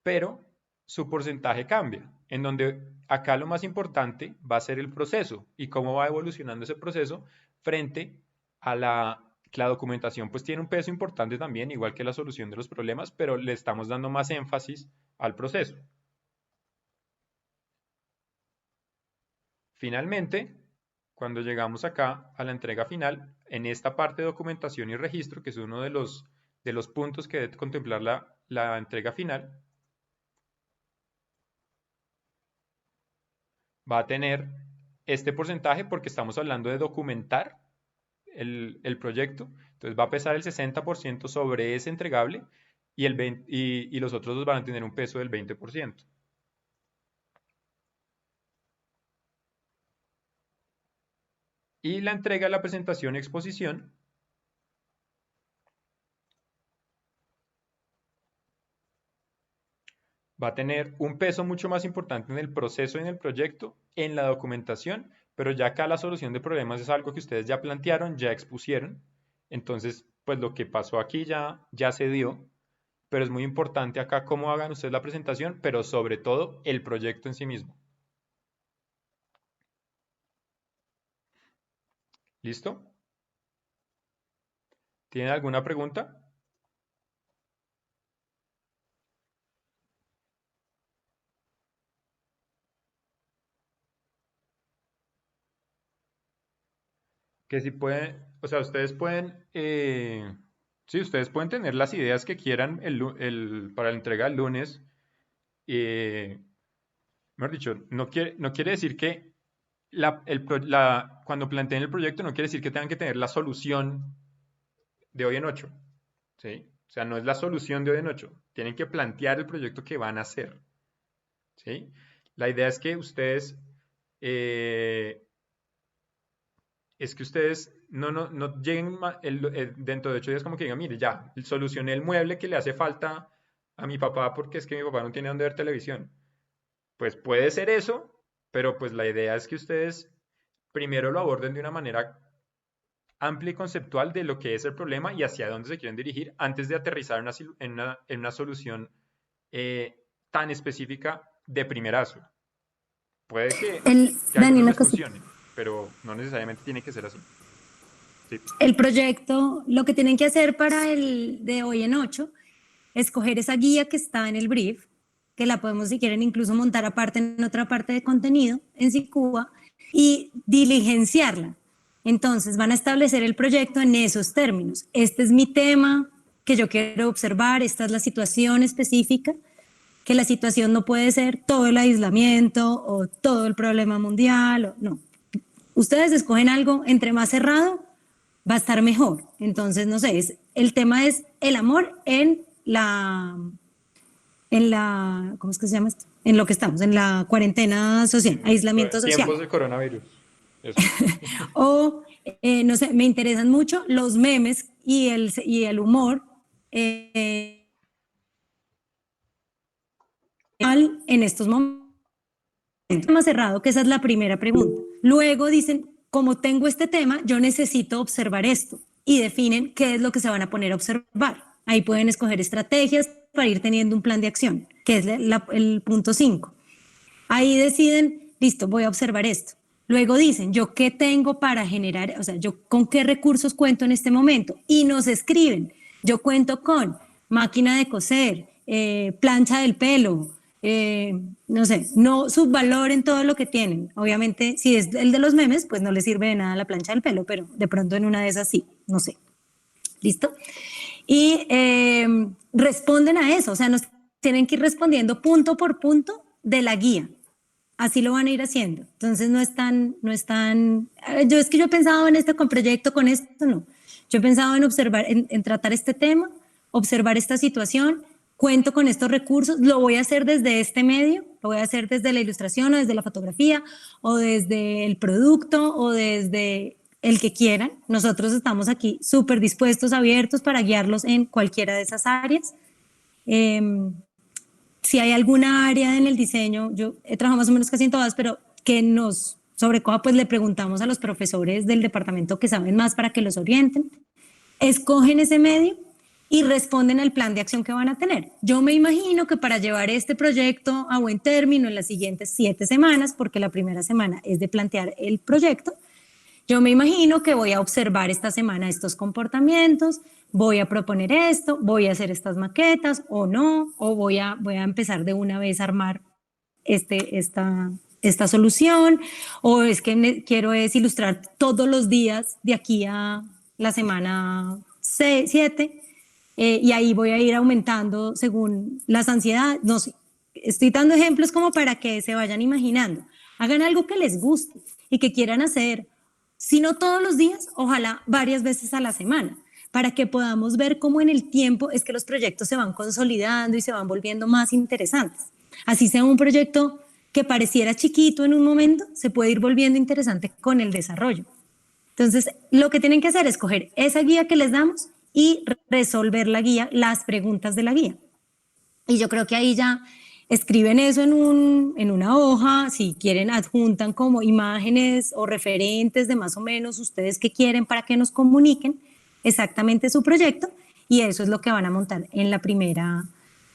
pero su porcentaje cambia, en donde acá lo más importante va a ser el proceso y cómo va evolucionando ese proceso frente a que la documentación pues tiene un peso importante también, igual que la solución de los problemas, pero le estamos dando más énfasis al proceso. Finalmente, cuando llegamos acá a la entrega final, en esta parte de documentación y registro, que es uno de los puntos que debe contemplar la entrega final, va a tener este porcentaje porque estamos hablando de documentar el proyecto. Entonces va a pesar el 60% sobre ese entregable y los otros dos van a tener un peso del 20%. Y la entrega de la presentación y exposición va a tener un peso mucho más importante en el proceso y en el proyecto, en la documentación, pero ya acá la solución de problemas es algo que ustedes ya plantearon, ya expusieron. Entonces, pues lo que pasó aquí ya se dio, pero es muy importante acá cómo hagan ustedes la presentación, pero sobre todo el proyecto en sí mismo. ¿Listo? ¿Tienen alguna pregunta? Que si pueden, o sea, ustedes pueden, sí, ustedes pueden tener las ideas que quieran para la entrega el lunes. Mejor dicho, no quiere decir que cuando planteen el proyecto no quiere decir que tengan que tener la solución de hoy en 8, ¿sí? O sea, no es la solución de hoy en 8. Tienen que plantear el proyecto que van a hacer, ¿sí? La idea es que ustedes no lleguen dentro de 8 días como que digan, mire, ya, solucioné el mueble que le hace falta a mi papá porque es que mi papá no tiene dónde ver televisión. Pues puede ser eso, pero pues la idea es que ustedes primero lo aborden de una manera amplia y conceptual de lo que es el problema y hacia dónde se quieren dirigir antes de aterrizar en una solución tan específica de primerazo. Puede que Dani, algunos una les cosita. funcione, pero no necesariamente tiene que ser así. Sí. El proyecto, lo que tienen que hacer para el de hoy en 8, escoger esa guía que está en el brief, que la podemos, si quieren, incluso montar aparte en otra parte de contenido en Sicuba y diligenciarla. Entonces van a establecer el proyecto en esos términos. Este es mi tema que yo quiero observar, esta es la situación específica, que la situación no puede ser todo el aislamiento o todo el problema mundial, no. Ustedes escogen algo, entre más cerrado, va a estar mejor. Entonces, no sé, el tema es el amor en la, ¿cómo es que se llama esto? En lo que estamos, en la cuarentena social, aislamiento social. Tiempos del coronavirus. Eso. O, no sé, me interesan mucho los memes y el humor en estos momentos. Más cerrado, que esa es la primera pregunta. Luego dicen, como tengo este tema, yo necesito observar esto y definen qué es lo que se van a poner a observar. Ahí pueden escoger estrategias para ir teniendo un plan de acción, que es el punto 5. Ahí deciden, listo, voy a observar esto. Luego dicen, ¿yo qué tengo para generar? O sea, ¿yo con qué recursos cuento en este momento? Y nos escriben, yo cuento con máquina de coser, plancha del pelo, no sé, no subvaloren todo lo que tienen. Obviamente, si es el de los memes, pues no les sirve de nada la plancha del pelo, pero de pronto en una de esas sí, no sé. ¿Listo? Y responden a eso, o sea, nos tienen que ir respondiendo punto por punto de la guía. Así lo van a ir haciendo. Entonces no es tan, yo he pensado en este proyecto, con esto, no. Yo he pensado en observar, en tratar este tema, observar esta situación, cuento con estos recursos, lo voy a hacer desde este medio, lo voy a hacer desde la ilustración o desde la fotografía o desde el producto o desde el que quieran. Nosotros estamos aquí súper dispuestos, abiertos para guiarlos en cualquiera de esas áreas. Si hay alguna área en el diseño, yo he trabajado más o menos casi en todas, pero que nos sobrecoja, pues le preguntamos a los profesores del departamento que saben más para que los orienten. Escogen ese medio y responden al plan de acción que van a tener. Yo me imagino que para llevar este proyecto a buen término en las siguientes 7 semanas, porque la primera semana es de plantear el proyecto, yo me imagino que voy a observar esta semana estos comportamientos, voy a proponer esto, voy a hacer estas maquetas o no, o voy a empezar de una vez a armar esta solución, o es que quiero ilustrar todos los días de aquí a la semana 7, y ahí voy a ir aumentando según las ansiedades. No sé, estoy dando ejemplos como para que se vayan imaginando. Hagan algo que les guste y que quieran hacer, si no todos los días, ojalá varias veces a la semana, para que podamos ver cómo en el tiempo es que los proyectos se van consolidando y se van volviendo más interesantes. Así sea un proyecto que pareciera chiquito en un momento, se puede ir volviendo interesante con el desarrollo. Entonces, lo que tienen que hacer es coger esa guía que les damos y resolver la guía, las preguntas de la guía. Y yo creo que ahí ya escriben eso en una hoja, si quieren adjuntan como imágenes o referentes de más o menos ustedes qué quieren para que nos comuniquen exactamente su proyecto, y eso es lo que van a montar en la primera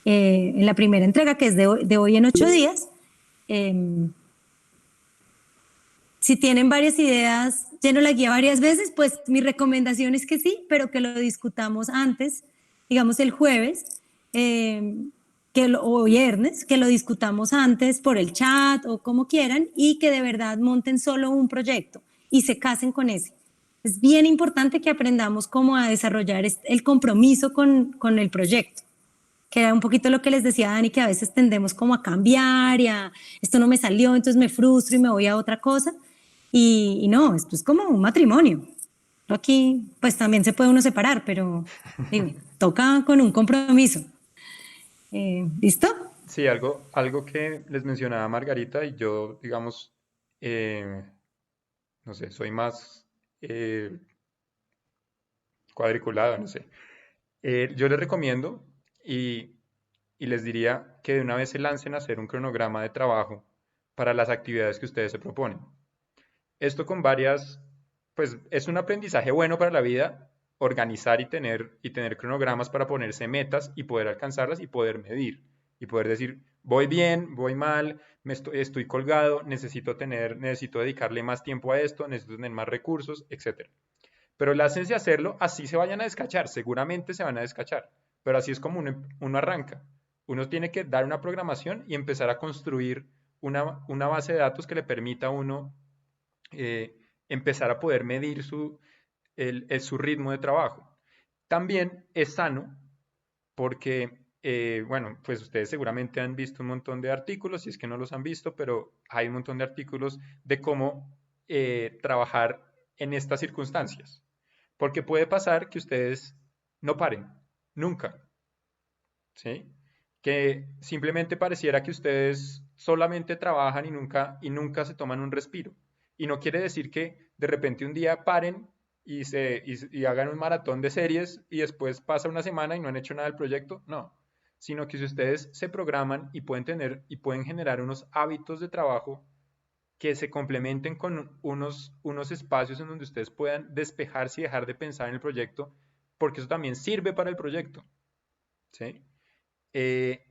entrega, que es de hoy en 8 días. Si tienen varias ideas, lleno la guía varias veces, pues mi recomendación es que sí, pero que lo discutamos antes, digamos el jueves, o viernes, que lo discutamos antes por el chat o como quieran, y que de verdad monten solo un proyecto y se casen con ese. Es bien importante que aprendamos cómo a desarrollar el compromiso con el proyecto, que era un poquito lo que les decía Dani, que a veces tendemos como a cambiar y a esto no me salió, entonces me frustro y me voy a otra cosa. Y no, esto es como un matrimonio. Aquí pues también se puede uno separar, pero digo, toca con un compromiso. ¿Listo? Sí, algo que les mencionaba Margarita y yo, digamos, no sé, soy más cuadriculado, no sé. Yo les recomiendo y, y les diría que de una vez se lancen a hacer un cronograma de trabajo para las actividades que ustedes se proponen. Esto con varias, pues es un aprendizaje bueno para la vida, organizar y tener cronogramas para ponerse metas y poder alcanzarlas y poder medir y poder decir, voy bien, voy mal, estoy colgado, necesito dedicarle más tiempo a esto, necesito tener más recursos, etc. Pero lácense a hacerlo, así se vayan a descachar, seguramente se van a descachar, pero así es como uno arranca. Uno tiene que dar una programación y empezar a construir una base de datos que le permita a uno empezar a poder medir su ritmo de trabajo. También es sano porque, bueno, pues ustedes seguramente han visto un montón de artículos, si es que no los han visto, pero hay un montón de artículos de cómo trabajar en estas circunstancias. Porque puede pasar que ustedes no paren, nunca, ¿sí? Que simplemente pareciera que ustedes solamente trabajan y nunca se toman un respiro. Y no quiere decir que de repente un día paren y hagan un maratón de series y después pasa una semana y no han hecho nada del proyecto. No, sino que si ustedes se programan y pueden generar unos hábitos de trabajo que se complementen con unos espacios en donde ustedes puedan despejarse y dejar de pensar en el proyecto, porque eso también sirve para el proyecto, ¿sí? eh,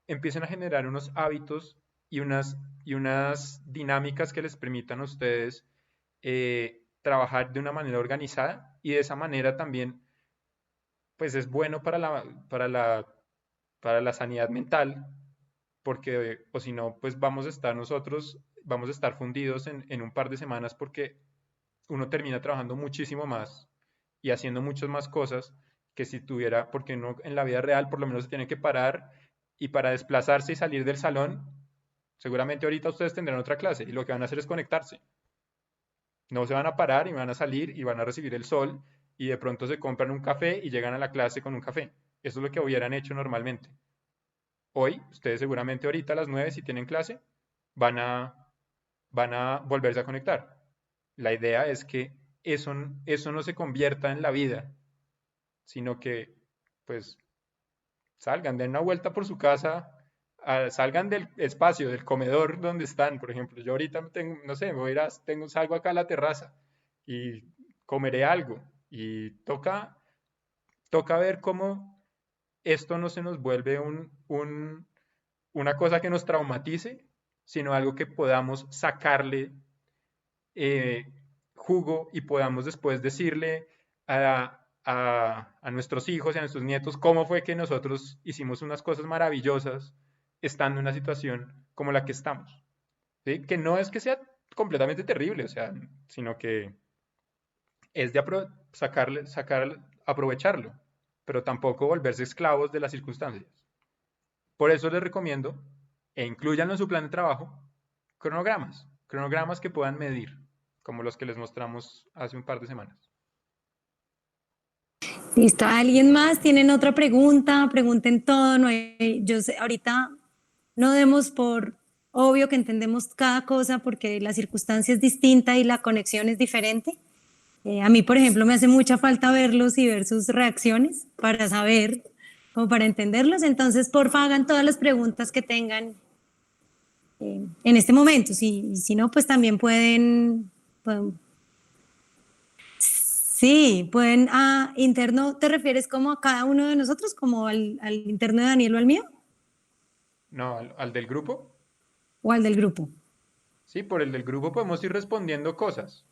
Empiecen a generar unos hábitos y unas dinámicas que les permitan a ustedes trabajar de una manera organizada y de esa manera también, pues es bueno para la sanidad mental, porque o si no, pues vamos a estar fundidos en un par de semanas porque uno termina trabajando muchísimo más y haciendo muchas más cosas que si tuviera, porque no en la vida real por lo menos se tiene que parar y para desplazarse y salir del salón, seguramente ahorita ustedes tendrán otra clase y lo que van a hacer es conectarse. No se van a parar y van a salir y van a recibir el sol y de pronto se compran un café y llegan a la clase con un café. Eso es lo que hubieran hecho normalmente. Hoy, ustedes seguramente ahorita a las 9 si tienen clase, van a, van a volverse a conectar. La idea es que eso no se convierta en la vida, sino que pues salgan, den una vuelta por su casa, salgan del espacio, del comedor donde están. Por ejemplo, yo ahorita tengo, no sé, salgo acá a la terraza y comeré algo y toca ver cómo esto no se nos vuelve una cosa que nos traumatice, sino algo que podamos sacarle eh, jugo y podamos después decirle a nuestros hijos y a nuestros nietos cómo fue que nosotros hicimos unas cosas maravillosas estando en una situación como la que estamos. ¿Sí? Que no es que sea completamente terrible, o sea, sino que es de aprovecharlo, pero tampoco volverse esclavos de las circunstancias. Por eso les recomiendo, e incluyanlo en su plan de trabajo, cronogramas que puedan medir, como los que les mostramos hace un par de semanas. Listo. ¿Alguien más? ¿Tienen otra pregunta? Pregunten todo. No hay, yo sé, ahorita no demos por obvio que entendemos cada cosa porque la circunstancia es distinta y la conexión es diferente. A mí, por ejemplo, me hace mucha falta verlos y ver sus reacciones para saber, como para entenderlos. Entonces, porfa, hagan todas las preguntas que tengan en este momento. Si no, pues también pueden sí, pueden, interno, ¿te refieres como a cada uno de nosotros, como al interno de Daniel o al mío, No, al del grupo. o al del grupo? Sí, por el del grupo podemos ir respondiendo cosas,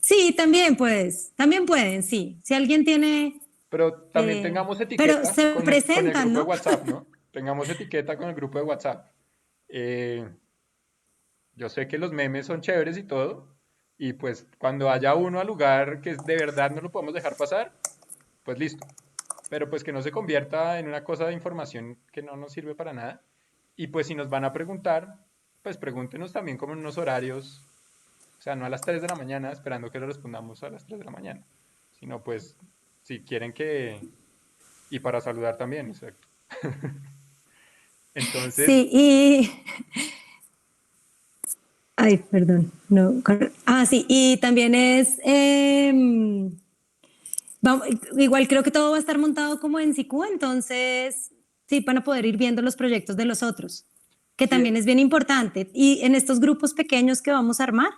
Sí, también pueden, sí. Si alguien tiene, pero también tengamos pero etiqueta se con el presentan, grupo de ¿no? WhatsApp, ¿no? Tengamos etiqueta con el grupo de WhatsApp. Eh, yo sé que los memes son chéveres y todo, y pues cuando haya uno al lugar que de verdad no lo podemos dejar pasar, pues listo. Pero pues que no se convierta en una cosa de información que no nos sirve para nada. Y pues si nos van a preguntar, pues pregúntenos también como en unos horarios, o sea, no a las 3 de la mañana esperando que le respondamos a las 3 de la mañana, sino pues si quieren que... Y para saludar también, exacto. Entonces, Sí, ay, perdón, no. Sí, y también igual creo que todo va a estar montado como en SICU, entonces sí van a poder ir viendo los proyectos de los otros, que sí, también es bien importante. Y en estos grupos pequeños que vamos a armar,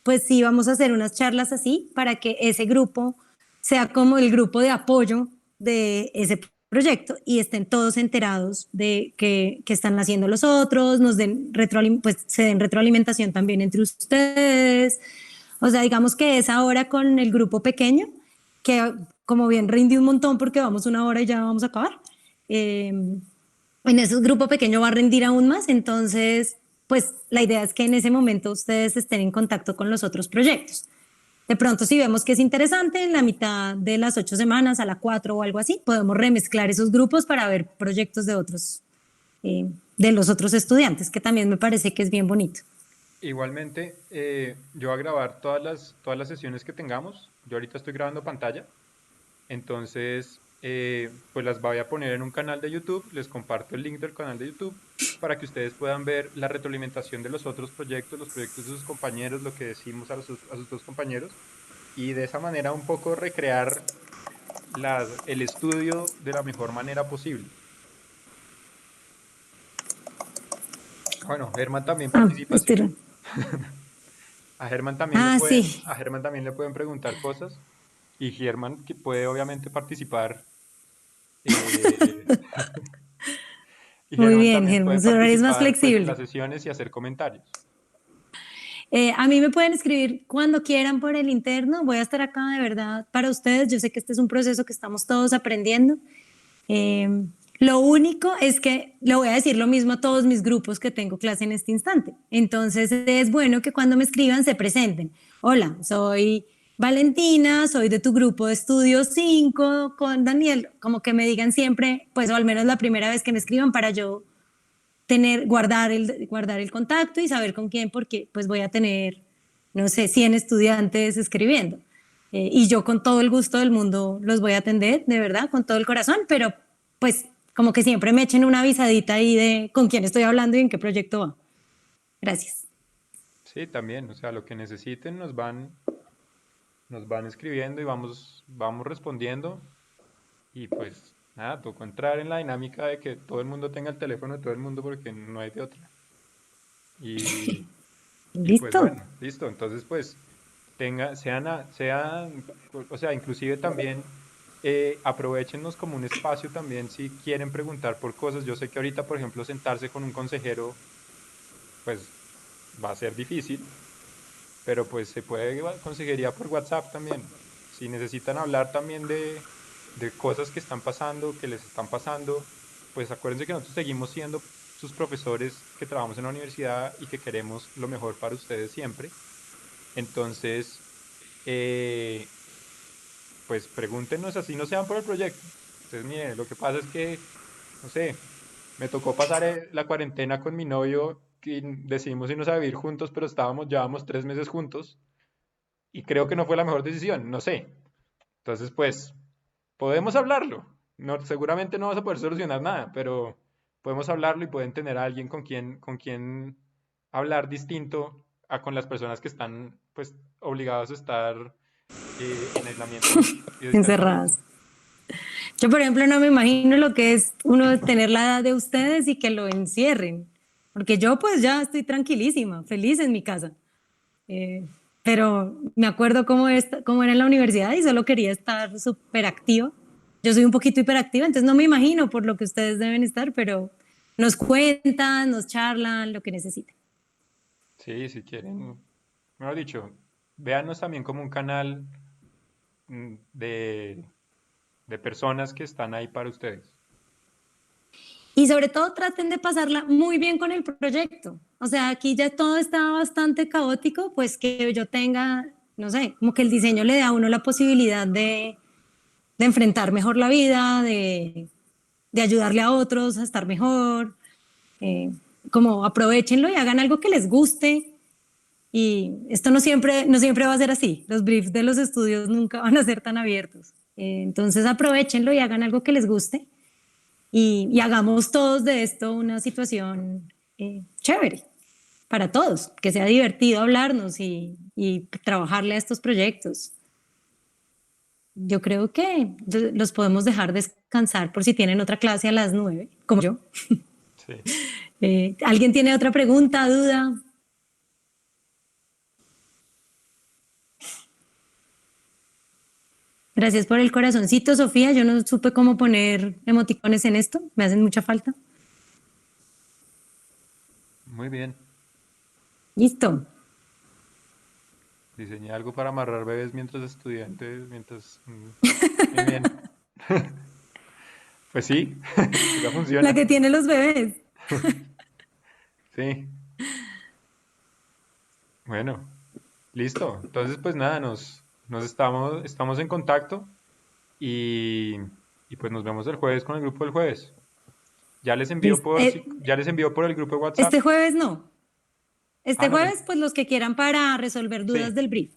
pues sí vamos a hacer unas charlas así para que ese grupo sea como el grupo de apoyo de ese proyecto y estén todos enterados de que están haciendo los otros, pues se den retroalimentación también entre ustedes. O sea, digamos que es ahora con el grupo pequeño, que como bien rinde un montón porque vamos una hora y ya vamos a acabar. En ese grupo pequeño va a rendir aún más, entonces, pues la idea es que en ese momento ustedes estén en contacto con los otros proyectos. De pronto, si vemos que es interesante, en la mitad de las 8 semanas, a la 4 o algo así, podemos remezclar esos grupos para ver proyectos de los otros estudiantes, que también me parece que es bien bonito. igualmente, yo voy a grabar todas las sesiones que tengamos. Yo ahorita estoy grabando pantalla. Entonces, pues las voy a poner en un canal de YouTube, les comparto el link del canal de YouTube para que ustedes puedan ver la retroalimentación de los otros proyectos, los proyectos de sus compañeros, lo que decimos a sus dos compañeros, y de esa manera un poco recrear el estudio de la mejor manera posible. Bueno, Germán también participa, ¿sí? Estira. Sí. A Germán también le pueden preguntar cosas, y Germán que puede obviamente participar. eh, Y Muy Germán bien, también puede Germán. Su horario es más participar pues en las flexible. sesiones y hacer comentarios. A mí me pueden escribir cuando quieran por el interno. Voy a estar acá de verdad para ustedes. Yo sé que este es un proceso que estamos todos aprendiendo. Eh, lo único es que le voy a decir lo mismo a todos mis grupos que tengo clase en este instante. Entonces es bueno que cuando me escriban se presenten. Hola, soy Valentina, soy de tu grupo de estudio 5 con Daniel. Como que me digan siempre, pues o al menos la primera vez que me escriban para yo guardar el contacto y saber con quién, porque pues voy a tener, no sé, 100 estudiantes escribiendo. Y yo con todo el gusto del mundo los voy a atender, de verdad, con todo el corazón, pero pues como que siempre me echen una avisadita ahí de con quién estoy hablando y en qué proyecto va. Gracias. Sí, también, o sea, lo que necesiten nos van escribiendo y vamos respondiendo. Y pues nada, tocó entrar en la dinámica de que todo el mundo tenga el teléfono de todo el mundo porque no hay de otra. Y, y pues ¿Listo? bueno, listo. Entonces pues sean, o sea, inclusive también aprovéchennos como un espacio también si quieren preguntar por cosas. Yo sé que ahorita, por ejemplo, sentarse con un consejero, pues va a ser difícil, pero pues se puede consejería por WhatsApp también. Si necesitan hablar también de cosas que están pasando, que les están pasando, pues acuérdense que nosotros seguimos siendo sus profesores que trabajamos en la universidad y que queremos lo mejor para ustedes siempre. Entonces, eh, pues pregúntenos así no sean por el proyecto. Entonces, mire, lo que pasa es que, no sé, me tocó pasar la cuarentena con mi novio y decidimos irnos a vivir juntos, pero llevábamos 3 meses juntos y creo que no fue la mejor decisión, no sé. Entonces, pues, podemos hablarlo. No, seguramente no vas a poder solucionar nada, pero podemos hablarlo y pueden tener a alguien con quien hablar distinto a con las personas que están, pues, obligados a estar en aislamiento y descansando. Encerradas. Yo, por ejemplo, no me imagino lo que es uno tener la edad de ustedes y que lo encierren, porque yo pues ya estoy tranquilísima, feliz en mi casa. Eh, pero me acuerdo cómo era en la universidad y solo quería estar súper activa. Yo soy un poquito hiperactiva, entonces no me imagino por lo que ustedes deben estar, pero nos cuentan, nos charlan, lo que necesiten. Sí, si quieren, mejor dicho, véanos también como un canal de personas que están ahí para ustedes. Y sobre todo traten de pasarla muy bien con el proyecto. O sea, aquí ya todo está bastante caótico, pues que yo tenga, no sé, como que el diseño le da a uno la posibilidad de enfrentar mejor la vida, de ayudarle a otros a estar mejor. eh, Como aprovechenlo y hagan algo que les guste. Y esto no siempre va a ser así. Los briefs de los estudios nunca van a ser tan abiertos. Entonces aprovechenlo y hagan algo que les guste y hagamos todos de esto una situación chévere para todos, que sea divertido hablarnos y trabajarle a estos proyectos. Yo creo que los podemos dejar descansar por si tienen otra clase a las 9, como yo. Sí. ¿Alguien tiene otra pregunta, duda? Gracias por el corazoncito, Sofía. Yo no supe cómo poner emoticones en esto. Me hacen mucha falta. Muy bien. Listo. Diseñé algo para amarrar bebés mientras estudiantes, mientras... muy bien. Pues sí, ya La funciona. que tiene los bebés. Sí. Bueno, listo. Entonces, pues nada, nos estamos en contacto y, y pues nos vemos el jueves con el grupo del jueves. Ya les envío Listo. ya les envío por el grupo de Este WhatsApp. jueves no. Ah, Este no, jueves, pues los que quieran para resolver dudas sí, del brief.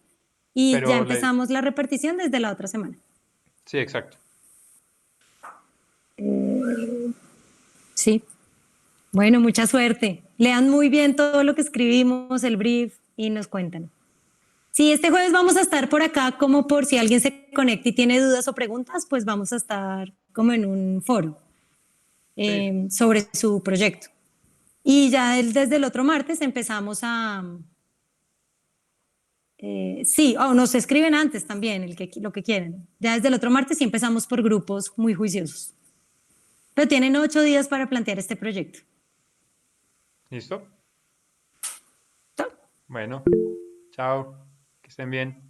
Y ya pero empezamos la repartición desde la otra semana. sí, exacto. Sí. Bueno, mucha suerte. Lean muy bien todo lo que escribimos, el brief, y nos cuentan. Sí, este jueves vamos a estar por acá como por si alguien se conecta y tiene dudas o preguntas, pues vamos a estar como en un foro Sí, sobre su proyecto. Y ya desde el otro martes empezamos sí, o nos escriben antes también, lo que quieren. Ya desde el otro martes sí empezamos por grupos muy juiciosos. Pero tienen 8 días para plantear este proyecto. ¿listo? ¿Listo? Bueno, chao, que estén bien.